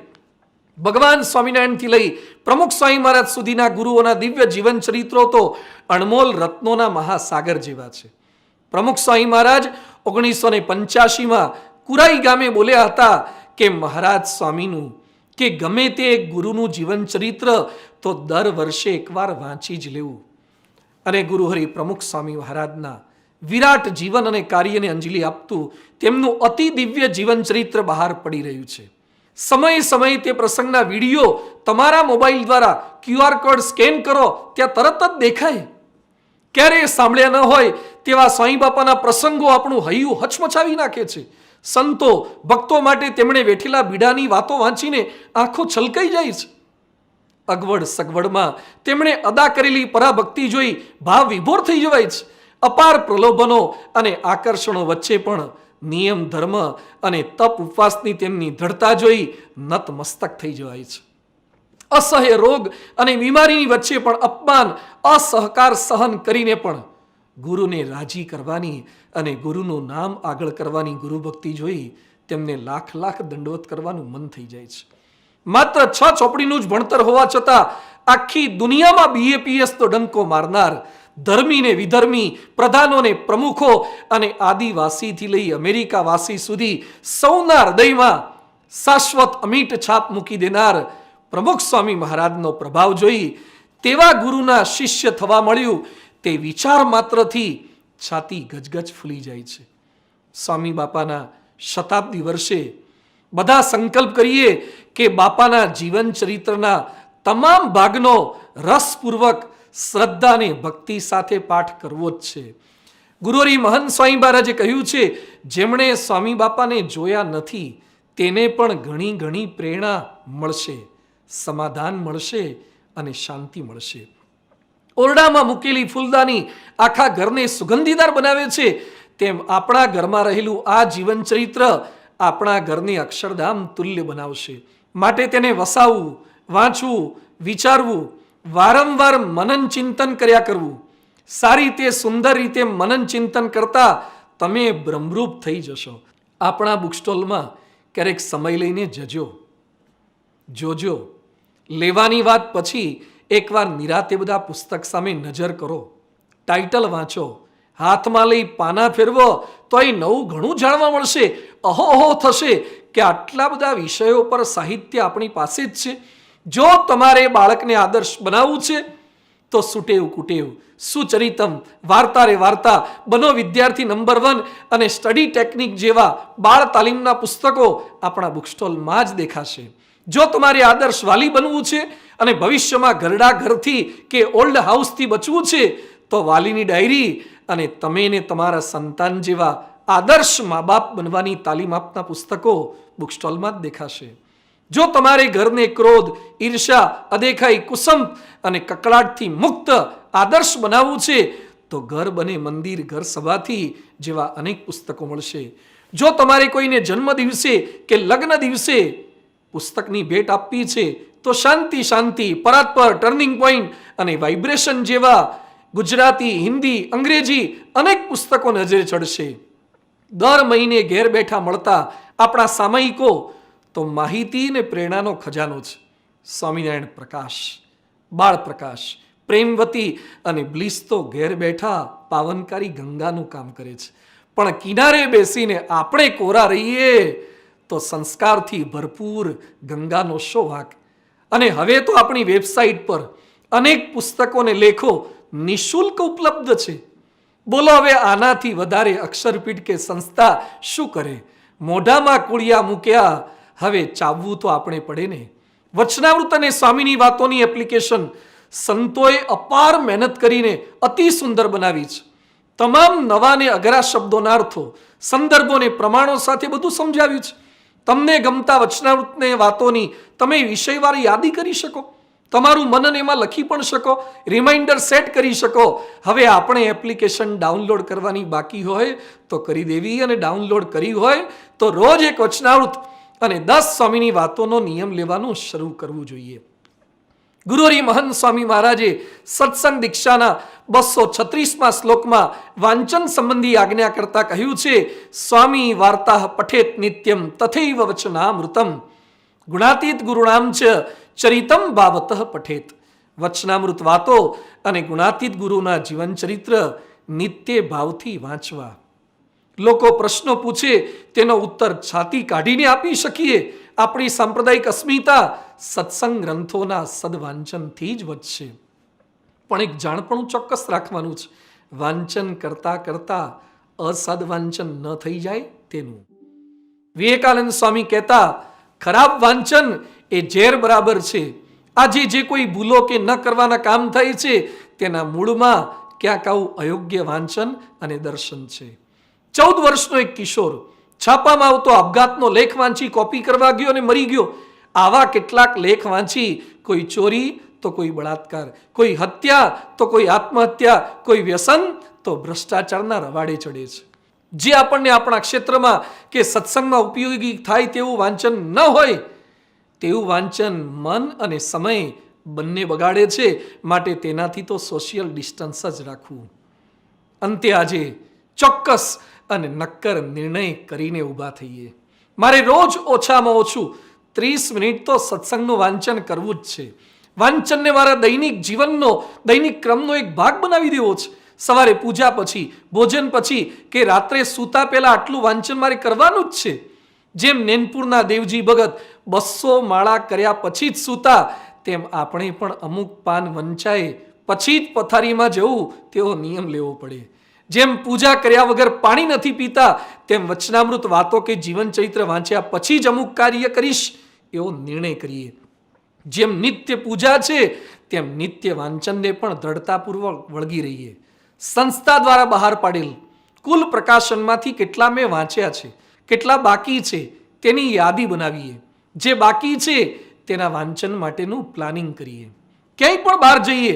ભગવાન સ્વામિનારાયણથી લઈ પ્રમુખ સ્વામી મહારાજ સુધીના ગુરુઓના દિવ્ય જીવન ચરિત્રો તો અણમોલ રત્નોના મહાસાગર જેવા છે. પ્રમુખ સ્વામી મહારાજ 1985માં કુરાઈ ગામે બોલ્યા હતા કે મહારાજ સ્વામીનું કે ગમે તે ગુરુનું જીવન ચરિત્ર તો દર વર્ષે એકવાર વાંચી જ લેવું. અને ગુરુહરિ પ્રમુખ સ્વામી મહારાજના વિરાટ જીવન અને કાર્યને અંજલિ આપતું તેમનું અતિ દિવ્ય જીવન ચરિત્ર બહાર પડી રહ્યું છે. સમયે સમયે તે પ્રસંગના વિડીયો તમારા મોબાઈલ દ્વારા QR કોડ સ્કેન કરો ત્યાં તરત જ દેખાય. ક્યારેય સાંભળ્યા ન હોય તેવા સ્વામી બાપાના પ્રસંગો આપણું હૈયું હચમચાવી નાખે છે. સંતો ભક્તો માટે તેમણે વેઠેલા બીડાની વાતો વાંચીને આંખો છલકાઈ જાય છે. અગવડ સગવડમાં તેમણે અદા કરેલી પરાભક્તિ જોઈ ભાવ વિભોર થઈ જવાય છે. અપાર પ્રલોભનો અને આકર્ષણો વચ્ચે પણ નિયમ ધર્મ અને તપ ઉપવાસની તેમની દ્રઢતા જોઈ નતમસ્તક થઈ જવાય છે. અસહ્ય રોગ અને બીમારીની વચ્ચે પણ અપમાન અસહકાર સહન કરીને પણ ગુરુને રાજી કરવાની અને ગુરુનું નામ આગળ કરવાની ગુરુભક્તિ જોઈ તેમને લાખ લાખ દંડવત કરવાનું મન થઈ જાય છે. માત્ર 6 ચોપડીનું જ ભણતર હોવા છતાં આખી દુનિયામાં BAPS તો ડંકો મારનાર, ધર્મી ને વિધર્મી, પ્રધાનોને પ્રમુખો અને આદિવાસીથી લઈ અમેરિકાવાસી સુધી સૌના હૃદયમાં શાશ્વત અમીટ છાપ મૂકી દેનાર પ્રમુખ સ્વામી મહારાજનો પ્રભાવ જોઈ તેવા ગુરુના શિષ્ય થવા મળ્યું તે વિચાર માત્રથી છાતી ગજગજ ફૂલી જાય છે. સ્વામી બાપાના શતાબ્દી વર્ષે બધા સંકલ્પ કરીએ કે બાપાના જીવન ચરિત્રના તમામ ભાગનો રસપૂર્વક શ્રદ્ધા અને ભક્તિ સાથે પાઠ કરવો જ છે. ગુરુરી મહંત સ્વામી મહારાજે કહ્યું છે, જેમણે સ્વામી બાપાને જોયા નથી તેને પણ ઘણી ઘણી પ્રેરણા મળશે, સમાધાન મળશે અને શાંતિ મળશે. ઓરડામાં મૂકેલી ફૂલદાની આખા ઘરને સુગંધીદાર બનાવે છે, તેમ આપણા ઘરમાં રહેલું આ જીવન ચરિત્ર આપણા ઘરને અક્ષરધામ તુલ્ય બનાવશે. માટે તેને વસાવવું, વાંચવું, વિચારવું, વારંવાર મનન ચિંતન કર્યા કરવું. સારી રીતે સુંદર રીતે મનન ચિંતન કરતા તમે બ્રહ્મરૂપ થઈ જશો. આપણા બુક સ્ટોલમાં ક્યારેક સમય લઈને જોજો. લેવાની વાત પછી એકવાર નિરાતે બધા પુસ્તક સામે નજર કરો, ટાઇટલ વાંચો, હાથમાં લઈ પાના ફેરવો તો એ નવું ઘણું જાણવા મળશે. અહોહો થશે કે આટલા બધા વિષયો પર સાહિત્ય આપણી પાસે જ છે. જો તમારે બાળકને આદર્શ બનાવવું છે તો સુટેવ કુટેવ, સુચરિતમ, વાર્તા રે વાર્તા, બનો વિદ્યાર્થી નંબર 1 અને સ્ટડી ટેકનિક જેવા બાળ તાલીમના પુસ્તકો આપણા બુક સ્ટોલમાં જ દેખાશે. જો તમારે આદર્શ વાલી બનવું છે અને ભવિષ્યમાં ઘરડા ઘરથી કે ઓલ્ડ હાઉસથી બચવું છે તો વાલીની ડાયરી અને તમે ને તમારા સંતાન જેવા આદર્શ મા બાપ બનવાની તાલીમ આપતા પુસ્તકો બુક સ્ટોલમાં જ દેખાશે. જો તમારે ઘરને ક્રોધ, ઈર્ષા, અદેખાઈ, કુસંપ અને કકળાટથી મુક્ત આદર્શ બનાવવું છે તો ઘર બને મંદિર, ઘર સભાથી જેવા અનેક પુસ્તકો મળશે. જો તમારે કોઈને જન્મ દિવસે કે લગ્ન દિવસે પુસ્તકની ભેટ આપવી છે તો શાંતિ, પરાત્પર, ટર્નિંગ પોઈન્ટ અને વાઇબ્રેશન જેવા ગુજરાતી, હિન્દી, અંગ્રેજી અનેક પુસ્તકો નજરે ચડશે. દર મહિને ઘેર બેઠા મળતા આપણા સામયિકો તો માહિતી અને પ્રેરણાનો ખજાનો છે. સ્વામિનારાયણ પ્રકાશ, બાળ પ્રકાશ, પ્રેમવતી અને બ્લિસ તો ઘેર બેઠા પાવનકારી ગંગાનું કામ કરે છે. પણ કિનારે બેસીને આપણે કોરા રહીએ તો સંસ્કારથી ભરપૂર ગંગાનો શો વાંક. અને હવે તો આપણી વેબસાઇટ પર અનેક પુસ્તકોને લેખો નિઃશુલ્ક ઉપલબ્ધ છે. બોલો હવે આનાથી વધારે અક્ષરપીઠ કે સંસ્થા શું કરે? મોઢામાં કુળિયા મૂક્યા, હવે ચાવવું તો આપણે પડે ને. વચનામૃત અને સ્વામીની વાતોની એપ્લિકેશન સંતોએ અપાર મહેનત કરીને અતિ સુંદર બનાવી છે. તમામ નવા ને અઘરા શબ્દોના અર્થો, સંદર્ભોને પ્રમાણો સાથે બધું સમજાવ્યું છે. તમને ગમતા વચનામૃતને વાતોની તમે વિષયવાર યાદી કરી શકો, તમારું મનન એમાં લખી પણ શકો, રિમાઇન્ડર સેટ કરી શકો. હવે આપણે એપ્લિકેશન ડાઉનલોડ કરવાની બાકી હોય તો કરી દેવી, અને ડાઉનલોડ કરી હોય તો રોજ એક વચનામૃત અને 10 સ્વામીની વાતોનો નિયમ લેવાનું શરૂ કરવું જોઈએ. ગુરુરી મહંત સ્વામી મહારાજે સત્સંગ દીક્ષાના 236માં શ્લોકમાં વાંચન સંબંધી આજ્ઞા કરતા કહ્યું છે, સ્વામી વાર્તા પઠેત નિત્યમ તથૈવ વચનામૃતમ ગુણાતીત ગુરુણામ ચ ચરિતમ ભાવતઃ પઠેત. વચનામૃત વાતો અને ગુણાતીત ગુરુના જીવન ચરિત્ર નિત્ય ભાવથી વાંચવા. લોકો પ્રશ્નો પૂછે તેનો ઉત્તર છાતી કાઢીને આપી શકીએ. આપણી સાંપ્રદાયિક અસ્મિતા સત્સંગ ગ્રંથોના સદવાંચનથી જ વધશે. પણ એક જાણપણું ચોક્કસ રાખવાનું છે, વાંચન કરતા કરતા અસદવાંચન ન થઈ જાય તેનું. વિવેકાનંદ સ્વામી કહેતા, ખરાબ વાંચન એ ઝેર બરાબર છે. આજે જે કોઈ ભૂલો કે ન કરવાના કામ થાય છે તેના મૂળમાં ક્યાંક આવું અયોગ્ય વાંચન અને દર્શન છે. 14 વર્ષનો એક કિશોર છાપામાં આવતો આપઘાતનો લેખ વાંચી કોપી કરવા ગયો અને મરી ગયો. આવા કેટલાક લેખ વાંચી કોઈ ચોરી તો કોઈ બળાત્કાર, કોઈ હત્યા તો કોઈ આત્મહત્યા, કોઈ વ્યસન તો ભ્રષ્ટાચારના રવાડે ચડે છે. જે આપણને આપણા ક્ષેત્રમાં કે સત્સંગમાં ઉપયોગી થાય તેવું વાંચન ન હોય તેવું વાંચન મન અને સમય બંને બગાડે છે. માટે તેનાથી તો સોશિયલ ડિસ્ટન્સ જ રાખવું. અંતે આજે ચોક્કસ અને નક્કર નિર્ણય કરીને ઊભા થઈએ. મારે રોજ ઓછામાં ઓછું 30 મિનિટ તો સત્સંગનું વાંચન કરવું જ છે. વાંચનને મારા દૈનિક જીવનનો, દૈનિક ક્રમનો એક ભાગ બનાવી દેવો છે. સવારે પૂજા પછી, ભોજન પછી કે રાત્રે સૂતા પહેલા આટલું વાંચન મારે કરવાનું જ છે. જેમ નેનપુરના દેવજી ભગત 200 માળા કર્યા પછી જ સૂતા, તેમ આપણે પણ અમુક પાન વંચાય પછી જ પથારીમાં જવું તેવો નિયમ લેવો પડે. જેમ પૂજા કર્યા વગર પાણી નથી પીતા, તેમ વચનામૃત વાતો કે જીવન ચરિત્ર વાંચ્યા પછી જ અમુક કાર્ય કરીશ એવો નિર્ણય કરીએ. જેમ નિત્ય પૂજા છે તેમ નિત્ય વાંચનને પણ દ્રઢતાપૂર્વક વળગી રહીએ. સંસ્થા દ્વારા બહાર પાડેલ કુલ પ્રકાશનમાંથી કેટલા મેં વાંચ્યા છે, કેટલા બાકી છે તેની યાદી બનાવીએ. જે બાકી છે તેના વાંચન માટેનું પ્લાનિંગ કરીએ. ક્યાંય પણ બહાર જઈએ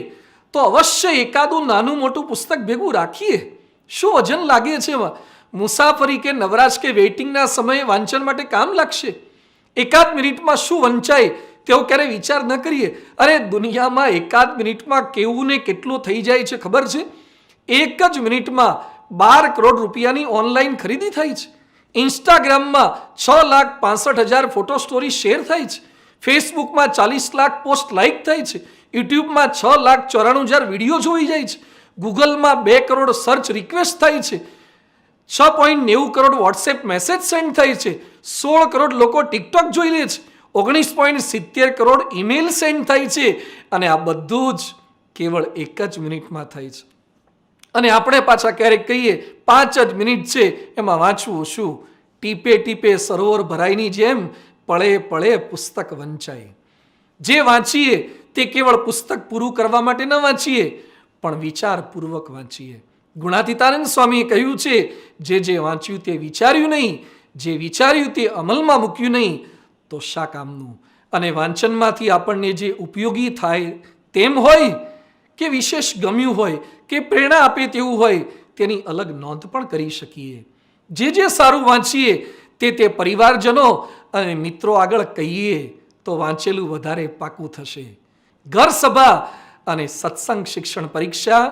તો અવશ્ય એકાદું નાનું મોટું પુસ્તક ભેગું રાખીએ. શું વજન લાગે છે એમાં? મુસાફરી કે નવરાશ કે વેઇટિંગના સમયે વાંચન માટે કામ લાગશે. એકાદ મિનિટમાં શું વંચાય તેવો ક્યારે વિચાર ન કરીએ. અરે દુનિયામાં એકાદ મિનિટમાં કેવું ને કેટલું થઈ જાય છે ખબર છે? એક જ મિનિટમાં 12 કરોડ રૂપિયાની ઓનલાઈન ખરીદી થાય છે. ઇન્સ્ટાગ્રામમાં 6,65,000 ફોટો સ્ટોરી શેર થાય છે. ફેસબુકમાં 40 લાખ પોસ્ટ લાઇક થાય છે. યુટ્યુબમાં 6,94,000 વિડીયો જોઈ જાય છે. ગૂગલમાં 2 કરોડ સર્ચ રિક્વેસ્ટ થાય છે. 6.90 કરોડ વોટ્સએપ મેસેજ સેન્ડ થાય છે. 16 કરોડ લોકો ટિકટોક જોઈ લે છે. 19.70 કરોડ ઈમેલ સેન્ડ થાય છે. અને આ બધું જ કેવળ એક જ મિનિટમાં થાય છે. અને આપણે પાછા ક્યારેક કહીએ 5 જ મિનિટ છે એમાં વાંચવું શું? ટીપે ટીપે સરોવર ભરાયની જેમ પળે પળે પુસ્તક વંચાય. જે વાંચીએ તે કેવળ પુસ્તક પૂરું કરવા માટે ન વાંચીએ, પણ વિચારપૂર્વક વાંચીએ. ગુણાતીતાનંદ સ્વામીએ કહ્યું છે, જે વાંચ્યું તે વિચાર્યું નહીં, જે વિચાર્યું તે અમલમાં મૂક્યું નહીં તો શા કામનું? અને વાંચનમાંથી આપણને જે ઉપયોગી થાય તેમ હોય કે વિશેષ ગમ્યું હોય કે પ્રેરણા આપે તેવું હોય તેની અલગ નોંધ પણ કરી શકીએ. જે સારું વાંચીએ તે પરિવારજનો અને મિત્રો આગળ કહીએ તો વાંચેલું વધારે પાકું થશે. ઘર સભા અને સત્સંગ શિક્ષણ પરીક્ષા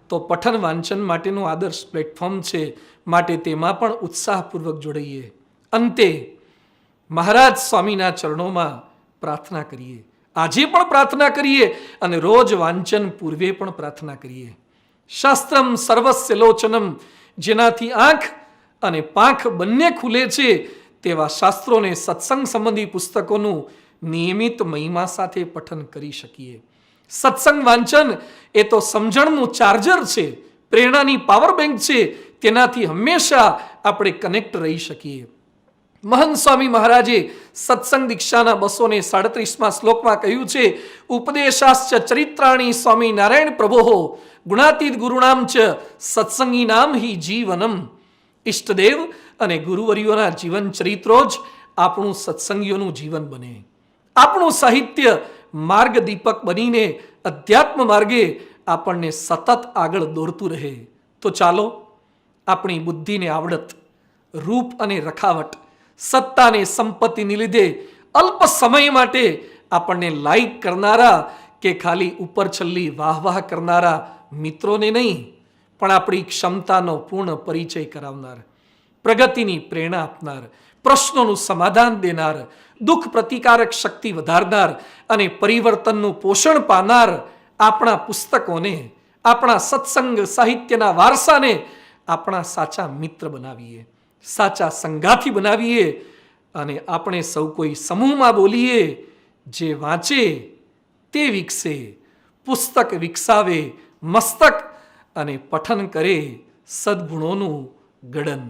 તો પઠન વાંચન માટેનું આદર્શ પ્લેટફોર્મ છે. માટે તેમાં પણ ઉત્સાહપૂર્વક જોડાઈએ. અંતે મહારાજ સ્વામીના ચરણોમાં પ્રાર્થના કરીએ. આજે પણ પ્રાર્થના કરીએ અને રોજ વાંચન પૂર્વે પણ પ્રાર્થના કરીએ. શાસ્ત્રમ સર્વસ્ય લોચનમ, જેનાથી આંખ અને પાંખ બંને ખુલે છે તેવા શાસ્ત્રોને સત્સંગ સંબંધી પુસ્તકોનું નિયમિત મહિમા સાથે પઠન કરી શકીએ. સત્સંગ વાંચન એ તો સમજણનું ચાર્જર છે, પ્રેરણાની પાવર બેંક છે. તેનાથી હંમેશા આપણે કનેક્ટ રહી શકીએ. મહંત સ્વામી મહારાજે સત્સંગ દીક્ષાના 237મા શ્લોકમાં કહ્યું છે, ઉપદેશાશ્ચ ચરિત્રાણી સ્વામી નારાયણ પ્રભો ગુણાતીત ગુરુણામ ચ સત્સંગી નામ હિ જીવનમ. ઈષ્ટદેવ અને ગુરુવર્યોના જીવન ચરિત્રો જ આપણું સત્સંગીઓનું જીવન બને. આપણું સાહિત્ય માર્ગ દીપક બનીને અધ્યાત્મ માર્ગે આપણને સતત આગળ દોરતું રહે. તો ચાલો આપણી બુદ્ધિને આવડત, રૂપ અને રખાવટ, સત્તા અને સંપત્તિને લીધે અલ્પ સમય માટે આપણને લાઈક કરનારા કે ખાલી ઉપર છલ્લી વાહ કરનારા મિત્રોને નહીં, પણ આપણી ક્ષમતાનો પૂર્ણ પરિચય કરાવનાર, પ્રગતિની પ્રેરણા આપનાર, પ્રશ્નોનું સમાધાન દેનાર, દુઃખ પ્રતિકારક શક્તિ વધારનાર અને પરિવર્તનનું પોષણ પાનાર આપણા પુસ્તકોને, આપણા સત્સંગ સાહિત્યના વારસાને આપણા સાચા મિત્ર બનાવીએ, સાચા સંગાથી બનાવીએ અને આપણે સૌ કોઈ સમૂહમાં બોલીએ, જે વાંચે તે વિકસે, પુસ્તક વિકસાવે મસ્તક અને પઠન કરે સદ્ગુણોનું ગડન.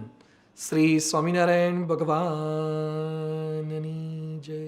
શ્રી સ્વામિનારાયણ ભગવાનની જય.